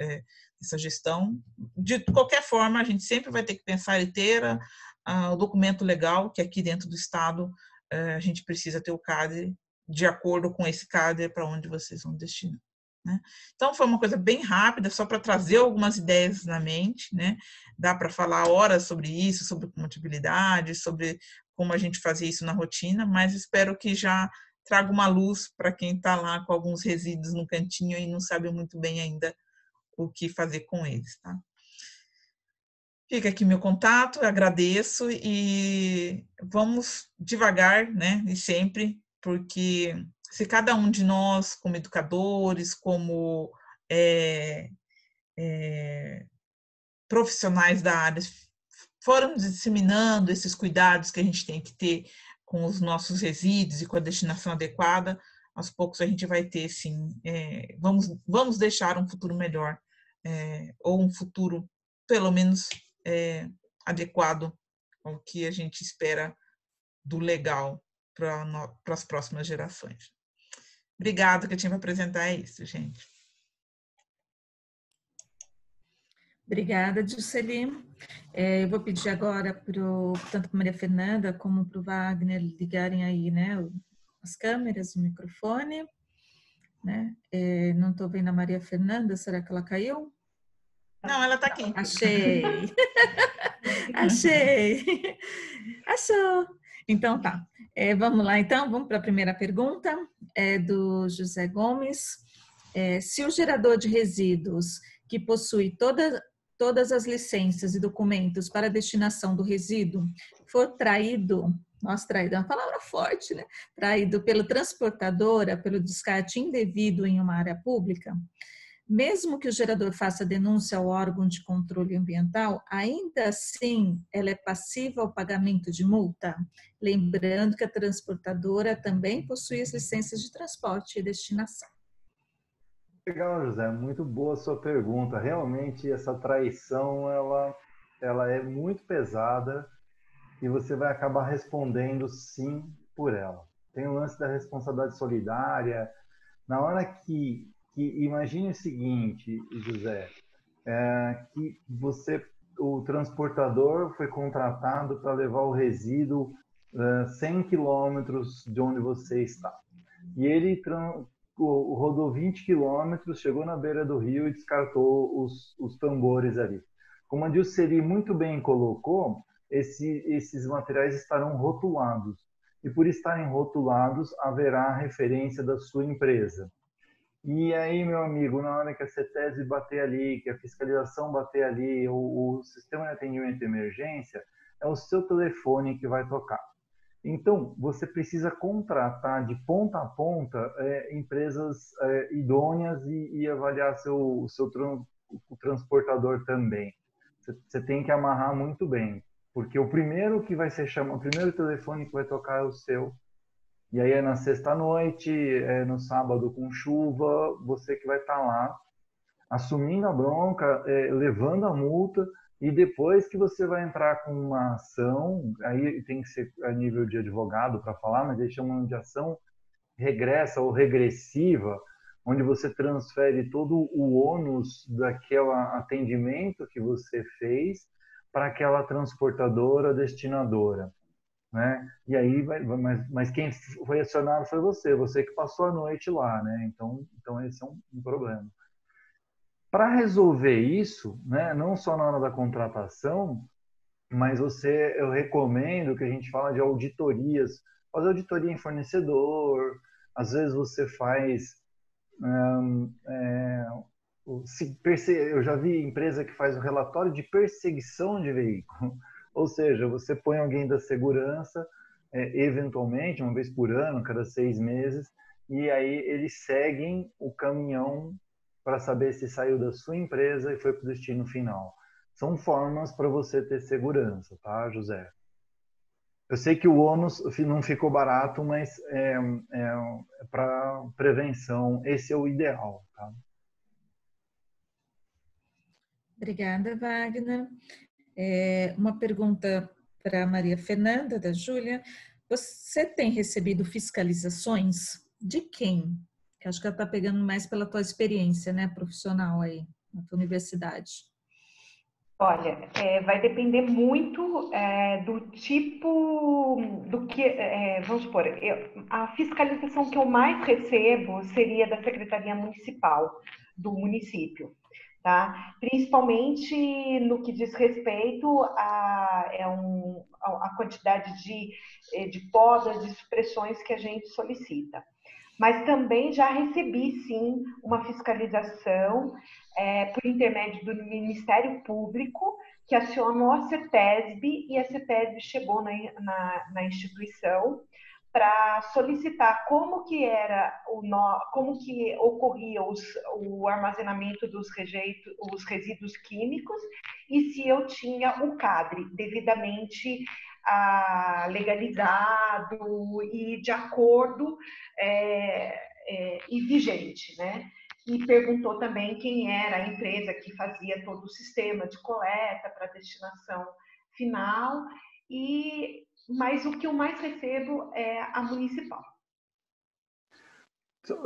essa gestão. De qualquer forma, a gente sempre vai ter que pensar e ter o documento legal, que aqui dentro do estado a gente precisa ter o CADE de acordo com esse CADE para onde vocês vão destinar, né? Então, foi uma coisa bem rápida, só para trazer algumas ideias na mente, né? Dá para falar horas sobre isso, sobre compatibilidade, sobre como a gente fazia isso na rotina, mas espero que já traga uma luz para quem está lá com alguns resíduos no cantinho e não sabe muito bem ainda o que fazer com eles, tá? Fica aqui meu contato, agradeço e vamos devagar, né? E sempre, porque se cada um de nós, como educadores, como profissionais da área, foram disseminando esses cuidados que a gente tem que ter com os nossos resíduos e com a destinação adequada, aos poucos a gente vai ter, sim, vamos deixar um futuro melhor, ou um futuro, pelo menos, adequado ao que a gente espera do legal para as próximas gerações. Obrigada, que eu tinha para apresentar isso, gente. Obrigada, Juscelie. Eu vou pedir agora tanto para a Maria Fernanda como para o Wagner ligarem aí, né, as câmeras, o microfone, né? Não estou vendo a Maria Fernanda, será que ela caiu? Não, ela está aqui. Achei! Achei! Achou! Então tá. Vamos lá, então, vamos para a primeira pergunta, do José Gomes. Se o gerador de resíduos que possui todas as licenças e documentos para a destinação do resíduo for traído, nossa, traído é uma palavra forte, né? Traído pela transportadora, pelo descarte indevido em uma área pública, mesmo que o gerador faça denúncia ao órgão de controle ambiental, ainda assim ela é passiva ao pagamento de multa? Lembrando que a transportadora também possui as licenças de transporte e destinação. Legal, José, muito boa a sua pergunta. Realmente essa traição, ela é muito pesada e você vai acabar respondendo sim por ela. Tem o lance da responsabilidade solidária. Na hora que imagine o seguinte, José, que o transportador foi contratado para levar o resíduo 100 quilômetros de onde você está. E ele rodou 20 quilômetros, chegou na beira do rio e descartou os tambores ali. Como a Dilceri muito bem colocou, esses materiais estarão rotulados. E por estarem rotulados, haverá a referência da sua empresa. E aí, meu amigo, na hora que a CETESB bater ali, que a fiscalização bater ali, o sistema de atendimento de emergência, é o seu telefone que vai tocar. Então, você precisa contratar de ponta a ponta empresas idôneas e avaliar o transportador também. Você tem que amarrar muito bem, porque o primeiro que vai ser chamado, o primeiro telefone que vai tocar é o seu. E aí é na sexta-noite, no sábado com chuva, você que vai estar lá assumindo a bronca, levando a multa, e depois que você vai entrar com uma ação, aí tem que ser a nível de advogado para falar, mas eles chamam de ação regressa ou regressiva, onde você transfere todo o ônus daquele atendimento que você fez para aquela transportadora destinadora. Né? E aí, mas quem foi acionado foi você que passou a noite lá, né? Então esse é um problema. Para resolver isso, né, não só na hora da contratação, mas eu recomendo que a gente fala de auditorias, fazer auditoria em fornecedor, às vezes você faz, eu já vi empresa que faz um relatório de perseguição de veículo, ou seja, você põe alguém da segurança, eventualmente, uma vez por ano, cada 6 meses, e aí eles seguem o caminhão para saber se saiu da sua empresa e foi para o destino final. São formas para você ter segurança, tá, José? Eu sei que o ônus não ficou barato, mas para prevenção, esse é o ideal, tá? Obrigada, Wagner. Uma pergunta para a Maria Fernanda, da Júlia. Você tem recebido fiscalizações de quem? Que acho que ela está pegando mais pela tua experiência, né, profissional aí na tua universidade. Olha, vai depender muito do tipo, do que, vamos supor, a fiscalização que eu mais recebo seria da Secretaria Municipal do município, tá? Principalmente no que diz respeito a quantidade de podas, de supressões que a gente solicita. Mas também já recebi, sim, uma fiscalização por intermédio do Ministério Público, que acionou a CETESB, e a CETESB chegou na instituição para solicitar como que ocorria o armazenamento dos resíduos químicos e se eu tinha o CADRE devidamente legalizado e de acordo e vigente, né? E perguntou também quem era a empresa que fazia todo o sistema de coleta para destinação final, mas o que eu mais recebo é a municipal.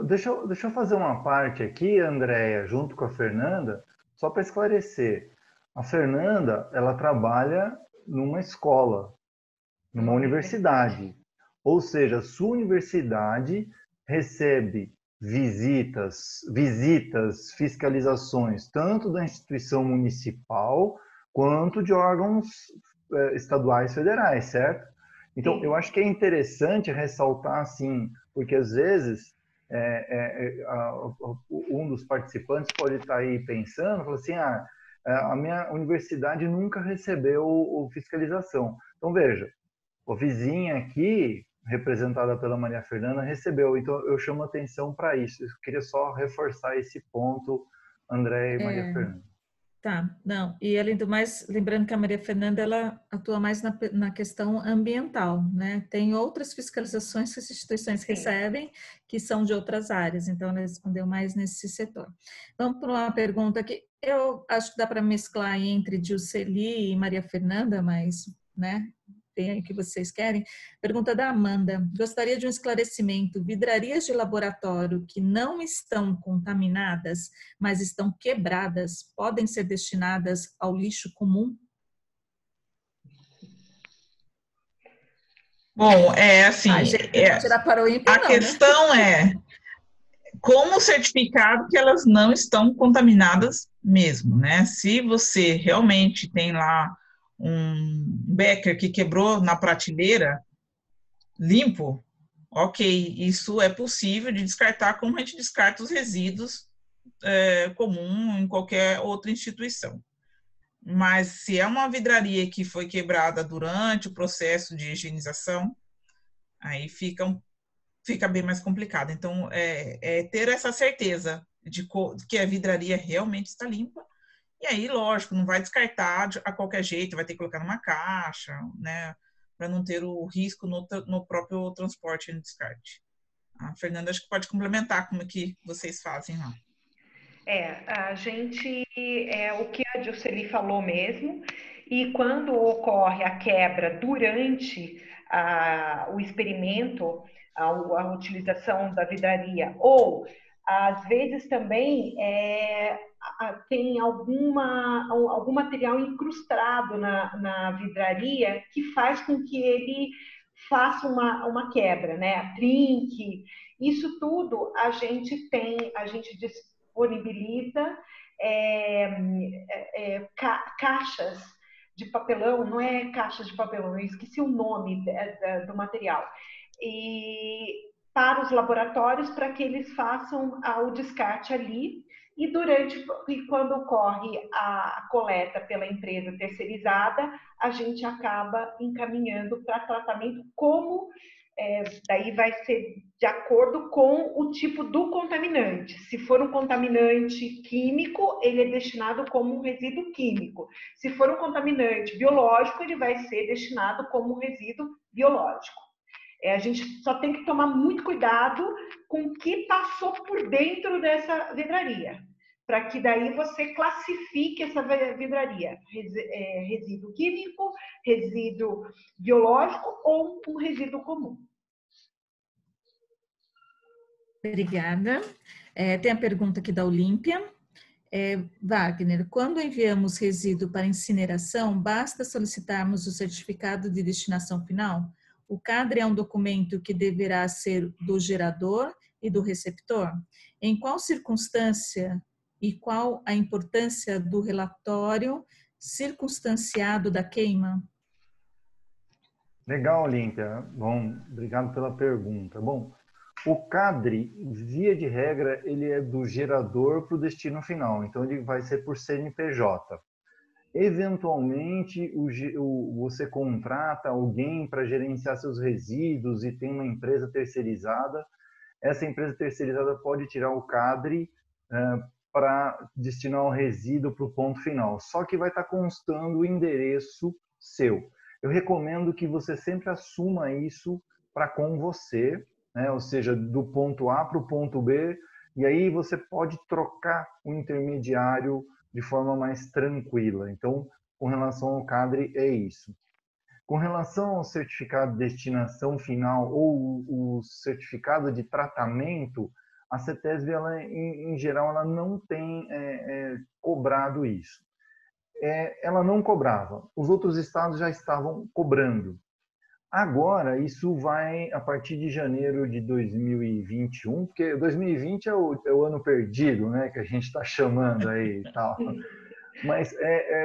Deixa eu fazer uma parte aqui, Andréia, junto com a Fernanda, só para esclarecer. A Fernanda, ela trabalha numa escola, numa universidade. Ou seja, sua universidade recebe visitas, fiscalizações, tanto da instituição municipal quanto de órgãos estaduais federais, certo? Então, eu acho que é interessante ressaltar, assim, porque às vezes um dos participantes pode estar aí pensando, fala assim, a minha universidade nunca recebeu fiscalização. Então, veja, a vizinha aqui, representada pela Maria Fernanda, recebeu. Então, eu chamo atenção para isso. Eu queria só reforçar esse ponto, André e Maria Fernanda. Tá, não. E além do mais, lembrando que a Maria Fernanda, ela atua mais na questão ambiental, né? Tem outras fiscalizações que as instituições recebem, que são de outras áreas, então ela respondeu mais nesse setor. Vamos para uma pergunta que eu acho que dá para mesclar entre Gilceli e Maria Fernanda, mas, né? Tem aí o que vocês querem. Pergunta da Amanda. Gostaria de um esclarecimento. Vidrarias de laboratório que não estão contaminadas, mas estão quebradas, podem ser destinadas ao lixo comum? Bom, assim, tirar para o ímpio, a não, questão né? como certificado que elas não estão contaminadas mesmo, né? Se você realmente tem lá um becker que quebrou na prateleira, limpo, ok, isso é possível de descartar como a gente descarta os resíduos comum em qualquer outra instituição. Mas se é uma vidraria que foi quebrada durante o processo de higienização, aí fica bem mais complicado. Então, ter essa certeza de que a vidraria realmente está limpa. E aí, lógico, não vai descartar a qualquer jeito, vai ter que colocar numa caixa, né? Para não ter o risco no próprio transporte e no descarte. A Fernanda, acho que pode complementar como é que vocês fazem lá. A gente, o que a Dilceli falou mesmo, e quando ocorre a quebra durante o experimento, a utilização da vidraria, ou às vezes também tem algum material incrustado na vidraria que faz com que ele faça uma quebra, né? Trinque, isso tudo a gente disponibiliza caixas de papelão, não é caixa de papelão, eu esqueci o nome do material, e para os laboratórios para que eles façam o descarte ali, e quando ocorre a coleta pela empresa terceirizada, a gente acaba encaminhando para tratamento daí vai ser de acordo com o tipo do contaminante. Se for um contaminante químico, ele é destinado como um resíduo químico. Se for um contaminante biológico, ele vai ser destinado como um resíduo biológico. A gente só tem que tomar muito cuidado com o que passou por dentro dessa vidraria, para que daí você classifique essa vidraria, resíduo químico, resíduo biológico ou um resíduo comum. Obrigada. Tem a pergunta aqui da Olímpia. Wagner, quando enviamos resíduo para incineração, basta solicitarmos o certificado de destinação final? O CADRE é um documento que deverá ser do gerador e do receptor? Em qual circunstância e qual a importância do relatório circunstanciado da queima? Legal, Olímpia. Bom, obrigado pela pergunta. Bom, o CADRE, via de regra, ele é do gerador para o destino final, então ele vai ser por CNPJ. Eventualmente, você contrata alguém para gerenciar seus resíduos e tem uma empresa terceirizada. Essa empresa terceirizada pode tirar o CADRE para destinar o resíduo para o ponto final, só que vai estar constando o endereço seu. Eu recomendo que você sempre assuma isso para com você, né? Ou seja, do ponto A para o ponto B, e aí você pode trocar o intermediário de forma mais tranquila. Então, com relação ao CADRE, é isso. Com relação ao certificado de destinação final ou o certificado de tratamento, a CETESB, ela, em geral, ela não tem cobrado isso. Ela não cobrava. Os outros estados já estavam cobrando. Agora, isso vai a partir de janeiro de 2021, porque 2020 é o ano perdido, né, que a gente está chamando aí e tal. Mas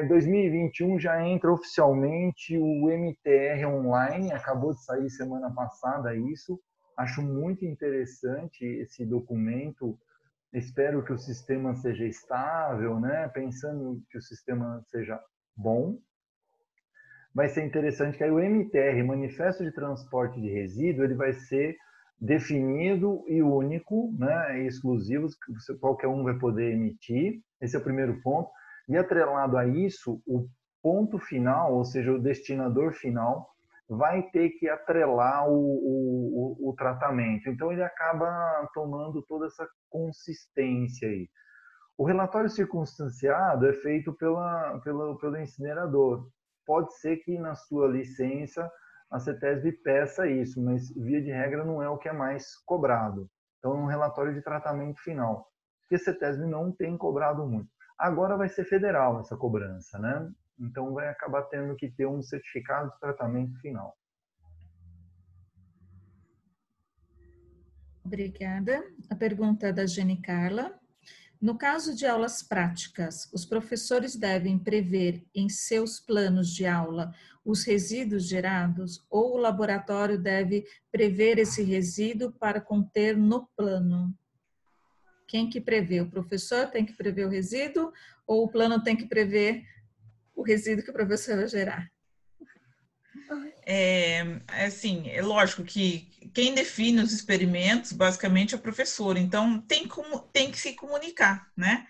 2021 já entra oficialmente o MTR Online, acabou de sair semana passada isso. Acho muito interessante esse documento. Espero que o sistema seja estável, né? Pensando que o sistema seja bom. Vai ser interessante que aí o MTR, Manifesto de Transporte de Resíduo, ele vai ser definido e único, né? E exclusivo, que qualquer um vai poder emitir. Esse é o primeiro ponto. E atrelado a isso, o ponto final, ou seja, o destinador final, vai ter que atrelar o tratamento. Então, ele acaba tomando toda essa consistência aí. O relatório circunstanciado é feito pelo incinerador. Pode ser que na sua licença a CETESB peça isso, mas via de regra não é o que é mais cobrado. Então, é um relatório de tratamento final, que a CETESB não tem cobrado muito. Agora vai ser federal essa cobrança, né? Então vai acabar tendo que ter um certificado de tratamento final. Obrigada. A pergunta é da Jenny Carla. No caso de aulas práticas, os professores devem prever em seus planos de aula os resíduos gerados ou o laboratório deve prever esse resíduo para conter no plano? Quem que prevê? O professor tem que prever o resíduo ou o plano tem que prever o resíduo que o professor vai gerar? Assim, é lógico que quem define os experimentos, basicamente, é o professor. Então, tem que se comunicar, né?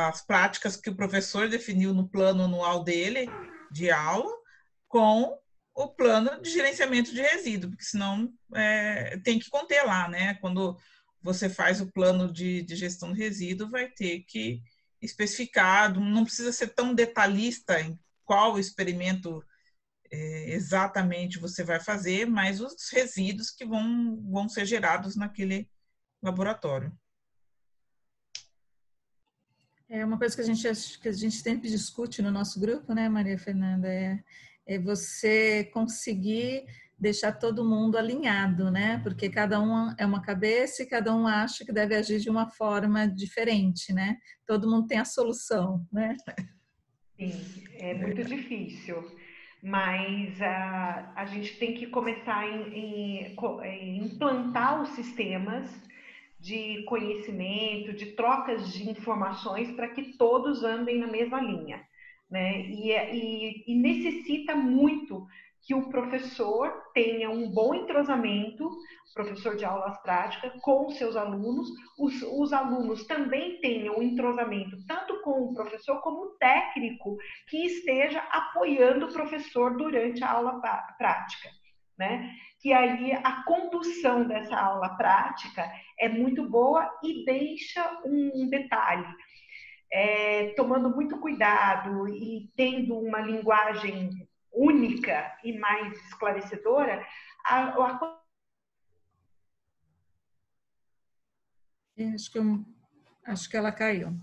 As práticas que o professor definiu no plano anual dele de aula com o plano de gerenciamento de resíduo, porque senão tem que conter lá, né? Quando você faz o plano de gestão de resíduo, vai ter que especificar, não precisa ser tão detalhista em qual experimento exatamente você vai fazer, mas os resíduos que vão ser gerados naquele laboratório. É uma coisa que a gente sempre discute no nosso grupo, né, Maria Fernanda? É você conseguir deixar todo mundo alinhado, né? Porque cada um é uma cabeça e cada um acha que deve agir de uma forma diferente, né? Todo mundo tem a solução, né? Sim, é muito difícil, mas a gente tem que começar em implantar os sistemas de conhecimento, de trocas de informações para que todos andem na mesma linha, né? E necessita muito que o professor tenha um bom entrosamento, professor de aulas práticas, com os seus alunos, os alunos também tenham um entrosamento tanto com o professor como o técnico que esteja apoiando o professor durante a aula prática, né? Que aí a condução dessa aula prática é muito boa e deixa um detalhe, tomando muito cuidado e tendo uma linguagem única e mais esclarecedora, Acho que ela caiu.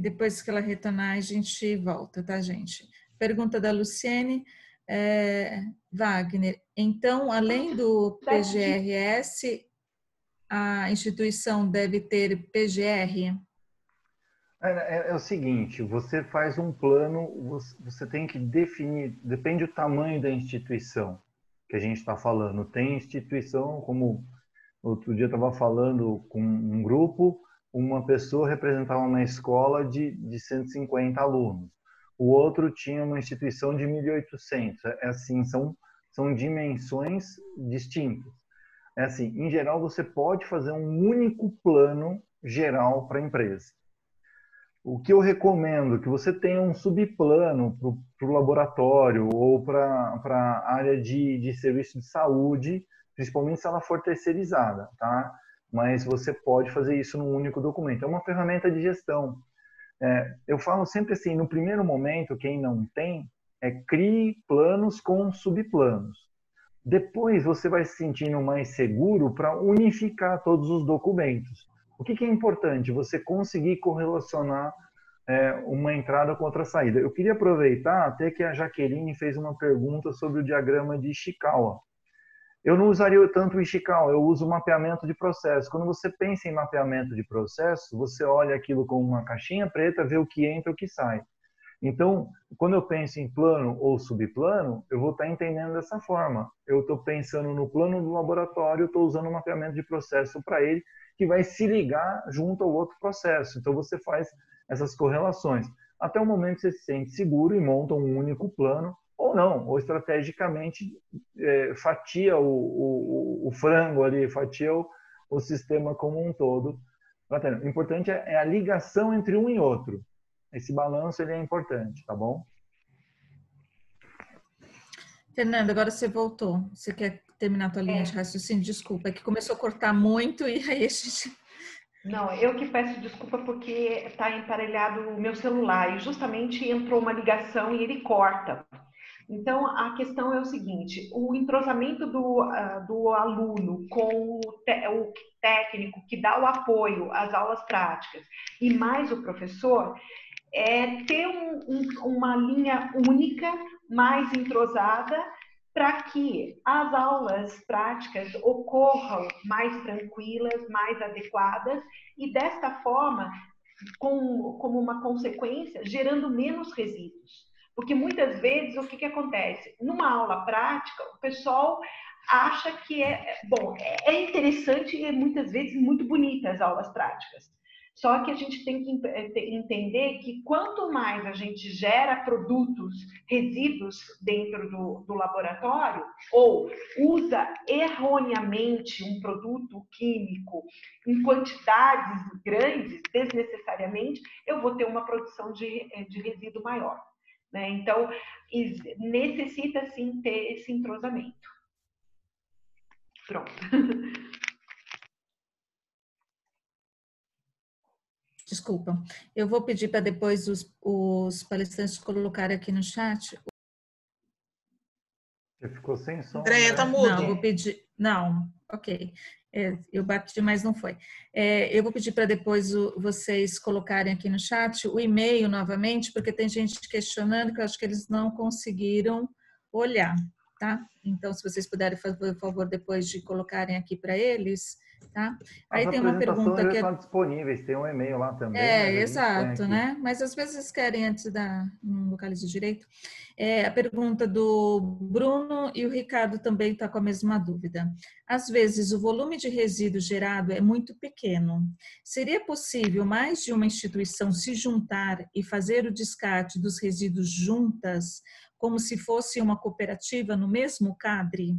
Depois que ela retornar, a gente volta, tá, gente? Pergunta da Luciene. Wagner, então, além do PGRS, a instituição deve ter PGR? É o seguinte, você faz um plano, você tem que definir, depende do tamanho da instituição que a gente está falando. Tem instituição, como outro dia eu estava falando com um grupo, uma pessoa representava uma escola de 150 alunos, o outro tinha uma instituição de 1.800. Assim, são dimensões distintas. É assim, em geral, você pode fazer um único plano geral para a empresa. O que eu recomendo que você tenha um subplano para o laboratório ou para a área de serviço de saúde, principalmente se ela for terceirizada, tá? Mas você pode fazer isso num único documento. É uma ferramenta de gestão. Eu falo sempre assim, no primeiro momento, quem não tem, crie planos com subplanos. Depois você vai se sentindo mais seguro para unificar todos os documentos. O que é importante? Você conseguir correlacionar uma entrada com outra saída. Eu queria aproveitar até que a Jaqueline fez uma pergunta sobre o diagrama de Ishikawa. Eu não usaria tanto o Ishikawa, eu uso o mapeamento de processo. Quando você pensa em mapeamento de processo, você olha aquilo com uma caixinha preta, vê o que entra e o que sai. Então, quando eu penso em plano ou subplano, eu vou estar entendendo dessa forma. Eu estou pensando no plano do laboratório, estou usando o mapeamento de processo para ele, que vai se ligar junto ao outro processo. Então, você faz essas correlações. Até o momento você se sente seguro e monta um único plano, ou não, ou estrategicamente fatia o frango ali, fatia o sistema como um todo. O importante é a ligação entre um e outro. Esse balanço ele é importante, tá bom? Fernanda, agora você voltou. Você quer terminar a tua linha de raciocínio? Desculpa, é que começou a cortar muito e aí a gente... Não, eu que peço desculpa porque está emparelhado o meu celular e justamente entrou uma ligação e ele corta. Então, a questão é o seguinte, o entrosamento do aluno com o técnico que dá o apoio às aulas práticas e mais o professor é ter uma linha única, mais entrosada, para que as aulas práticas ocorram mais tranquilas, mais adequadas e desta forma, como uma consequência, gerando menos resíduos. Porque muitas vezes o que acontece? Numa aula prática, o pessoal acha que é interessante e muitas vezes muito bonita as aulas práticas. Só que a gente tem que entender que quanto mais a gente gera produtos, resíduos dentro do laboratório, ou usa erroneamente um produto químico em quantidades grandes, desnecessariamente, eu vou ter uma produção de resíduo maior. Né? Então, necessita sim ter esse entrosamento. Pronto. Desculpa, eu vou pedir para depois os palestrantes colocarem aqui no chat. Você ficou sem som. Andréia, tá mudo. Não, vou pedir. Não, ok. Eu bati, mas não foi. Eu vou pedir para depois vocês colocarem aqui no chat o e-mail novamente, porque tem gente questionando que eu acho que eles não conseguiram olhar, tá? Então, se vocês puderem fazer o favor depois de colocarem aqui para eles, tá? Aí tem uma pergunta já que estão disponíveis, tem um e-mail lá também. Exato, né? Mas às vezes querem antes não localizo direito. A pergunta do Bruno e o Ricardo também está com a mesma dúvida. Às vezes o volume de resíduo gerado é muito pequeno. Seria possível mais de uma instituição se juntar e fazer o descarte dos resíduos juntas, como se fosse uma cooperativa no mesmo CADRE?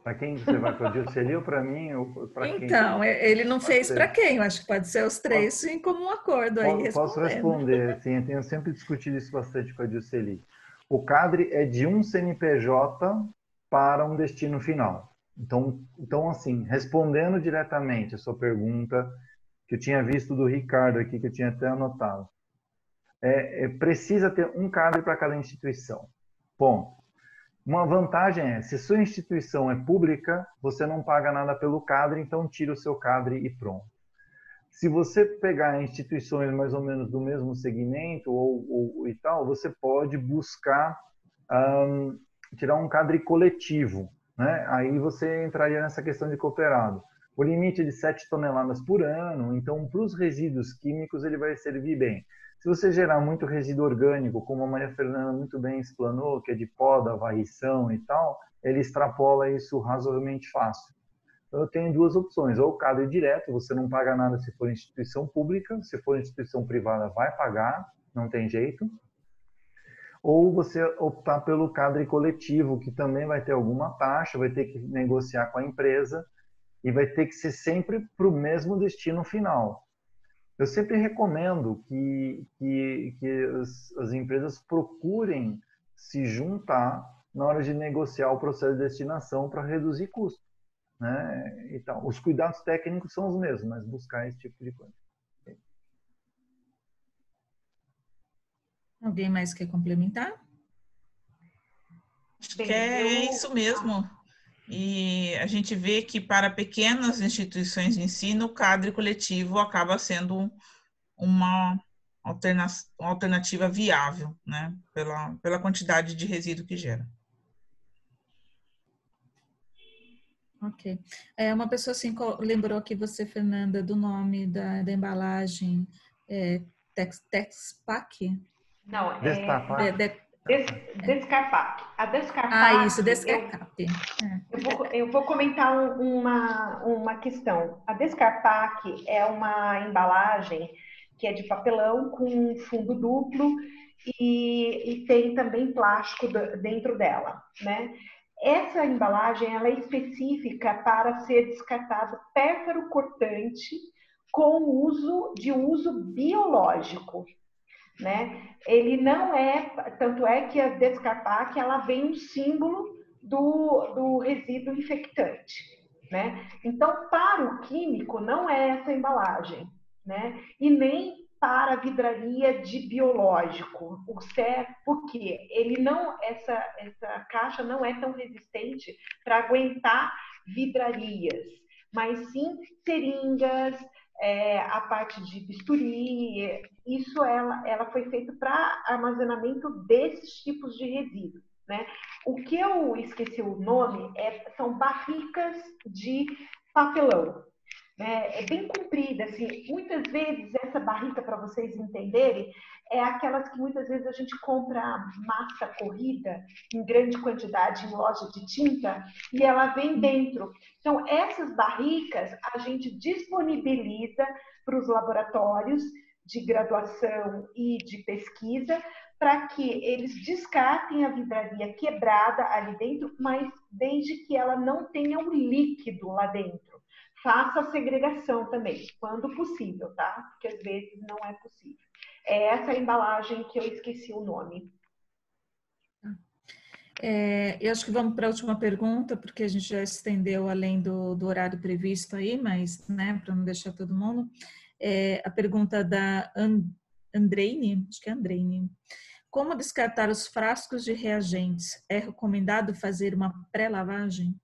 Para quem você vai? Para o Dioceli ou para mim? Ou para quem? Então, ele não fez para quem? Eu acho que pode ser os três em comum acordo aí. Posso responder. Sim, eu tenho sempre discutido isso bastante com a Dioceli. O CADRE é de um CNPJ para um destino final. Então, assim, respondendo diretamente a sua pergunta, que eu tinha visto do Ricardo aqui, que eu tinha até anotado. Precisa ter um CADRE para cada instituição. Ponto. Uma vantagem se sua instituição é pública, você não paga nada pelo CADRE, então tira o seu CADRE e pronto. Se você pegar instituições mais ou menos do mesmo segmento e tal, você pode buscar tirar um CADRE coletivo, né? Aí você entraria nessa questão de cooperado. O limite é de 7 toneladas por ano, então para os resíduos químicos ele vai servir bem. Se você gerar muito resíduo orgânico, como a Maria Fernanda muito bem explanou, que é de poda, varrição e tal, ele extrapola isso razoavelmente fácil. Então, eu tenho duas opções, ou o CADRE direto, você não paga nada se for instituição pública, se for instituição privada vai pagar, não tem jeito. Ou você optar pelo CADRE coletivo, que também vai ter alguma taxa, vai ter que negociar com a empresa e vai ter que ser sempre para o mesmo destino final. Eu sempre recomendo que as empresas procurem se juntar na hora de negociar o processo de destinação para reduzir custo, né? Então, os cuidados técnicos são os mesmos, mas buscar esse tipo de coisa. Alguém mais quer complementar? Acho que é isso mesmo. e a gente vê que para pequenas instituições de ensino, o CADRE coletivo acaba sendo uma alternativa viável, né, pela quantidade de resíduo que gera. Ok. Uma pessoa assim lembrou que você, Fernanda, do nome da embalagem Texpac? Não, Destacar. Descarpac. A Descarpac, Isso, Descarpap. eu vou comentar uma questão. A Descarpac é uma embalagem que é de papelão com fundo duplo e tem também plástico dentro dela, né? Essa embalagem ela é específica para ser descartado pérfaro cortante com uso biológico, né? Ele não é, tanto é que a Descarpac ela vem um símbolo do resíduo infectante, né? Então, para o químico não é essa embalagem, né? E nem para a vidraria de biológico, porque essa caixa não é tão resistente para aguentar vidrarias, mas sim seringas, a parte de bisturi, isso ela foi feita para armazenamento desses tipos de resíduos, né? O que eu esqueci o nome são barricas de papelão. É bem comprida, assim, muitas vezes essa barrica, para vocês entenderem, é aquelas que muitas vezes a gente compra massa corrida em grande quantidade em loja de tinta e ela vem dentro. Então, essas barricas a gente disponibiliza para os laboratórios de graduação e de pesquisa para que eles descartem a vidraria quebrada ali dentro, mas desde que ela não tenha um líquido lá dentro. Faça a segregação também, quando possível, tá? Porque às vezes não é possível. É essa embalagem que eu esqueci o nome. Eu acho que vamos para a última pergunta, porque a gente já estendeu além do horário previsto aí, mas, né, para não deixar todo mundo. A pergunta da Andreine, acho que é Andreine. Como descartar os frascos de reagentes? É recomendado fazer uma pré-lavagem?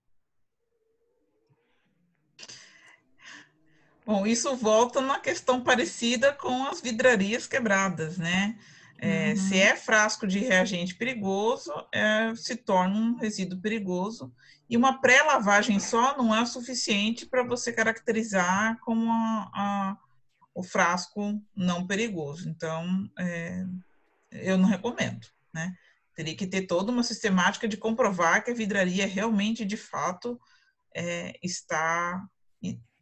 Bom, isso volta numa questão parecida com as vidrarias quebradas, né? Se é frasco de reagente perigoso, se torna um resíduo perigoso. E uma pré-lavagem só não é o suficiente para você caracterizar como o frasco não perigoso. Então, eu não recomendo, né? Teria que ter toda uma sistemática de comprovar que a vidraria realmente, de fato, está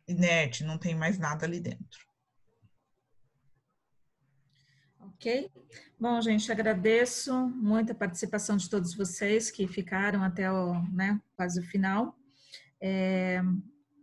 inerte, não tem mais nada ali dentro. Ok? Bom, gente, agradeço muito a participação de todos vocês que ficaram até quase o final.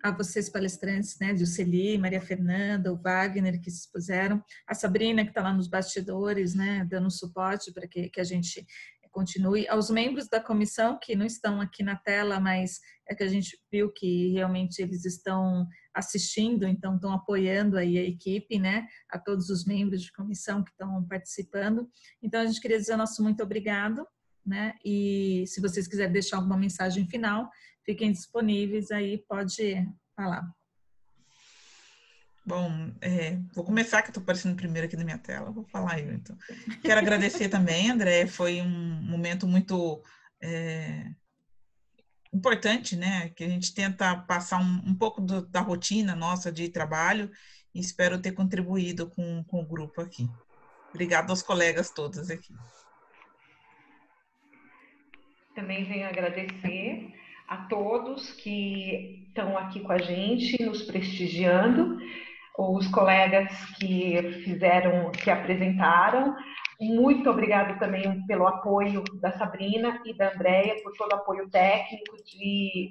A vocês palestrantes, né, Dilceli, Maria Fernanda, o Wagner, que se expuseram, a Sabrina, que está lá nos bastidores, né, dando suporte para que a gente continue, aos membros da comissão, que não estão aqui na tela, mas é que a gente viu que realmente eles estão assistindo, então estão apoiando aí a equipe, né, a todos os membros de comissão que estão participando. Então, a gente queria dizer nosso muito obrigado, né, e se vocês quiserem deixar alguma mensagem final, fiquem disponíveis aí, pode falar. Bom, vou começar, que eu estou aparecendo primeiro aqui na minha tela, vou falar eu, então. Quero agradecer também, André, foi um momento muito importante, né, que a gente tenta passar um pouco da rotina nossa de trabalho e espero ter contribuído com o grupo aqui. Obrigada aos colegas todos aqui. Também venho agradecer a todos que estão aqui com a gente, nos prestigiando, os colegas que apresentaram. Muito obrigada também pelo apoio da Sabrina e da Andréia, por todo o apoio técnico,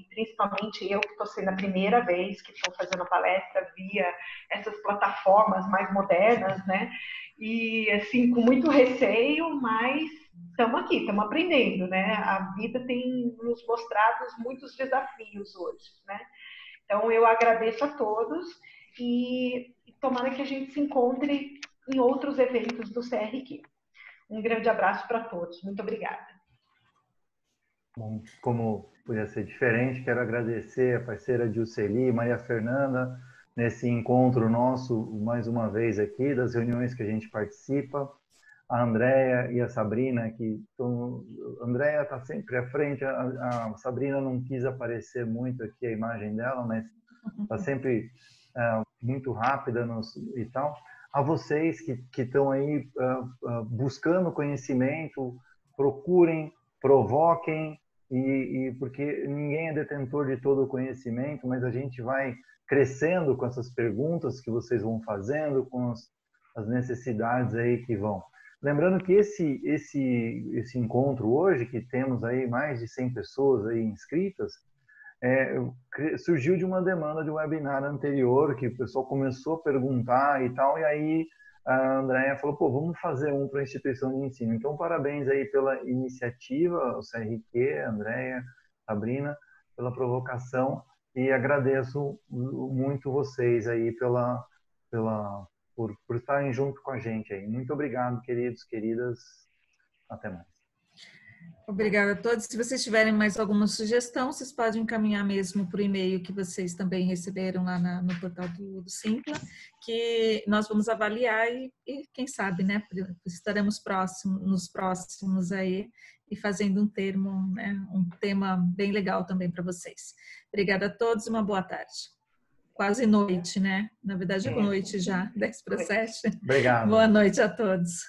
principalmente eu, que estou sendo a primeira vez que estou fazendo a palestra via essas plataformas mais modernas, né? E, assim, com muito receio, mas estamos aqui, estamos aprendendo, né? A vida tem nos mostrado muitos desafios hoje, né? Então, eu agradeço a todos e tomara que a gente se encontre em outros eventos do CRQ. Um grande abraço para todos. Muito obrigada. Bom, como podia ser diferente, quero agradecer a parceira Dilceli, Maria Fernanda, nesse encontro nosso, mais uma vez aqui, das reuniões que a gente participa, a Andréia e a Sabrina, que estão... A Andréia está sempre à frente, a Sabrina não quis aparecer muito aqui, a imagem dela, mas está sempre muito rápida e tal. A vocês que estão aí buscando conhecimento, procurem, provoquem, porque ninguém é detentor de todo o conhecimento, mas a gente vai crescendo com essas perguntas que vocês vão fazendo, com as necessidades aí que vão. Lembrando que esse encontro hoje, que temos aí mais de 100 pessoas aí inscritas, surgiu de uma demanda de um webinar anterior, que o pessoal começou a perguntar e tal, e aí a Andréia falou, pô, vamos fazer um para a instituição de ensino. Então, parabéns aí pela iniciativa, o CRQ, Andréia, Sabrina, pela provocação, e agradeço muito vocês aí por estarem junto com a gente aí. Muito obrigado, queridos, queridas. Até mais. Obrigada a todos. Se vocês tiverem mais alguma sugestão, vocês podem encaminhar mesmo por e-mail que vocês também receberam lá no portal do Simpla, que nós vamos avaliar e quem sabe, né, estaremos nos próximos aí e fazendo um termo, né, um tema bem legal também para vocês. Obrigada a todos e uma boa tarde. Quase noite, né? Na verdade, é noite já, 10 para 7. Obrigado. Boa noite a todos.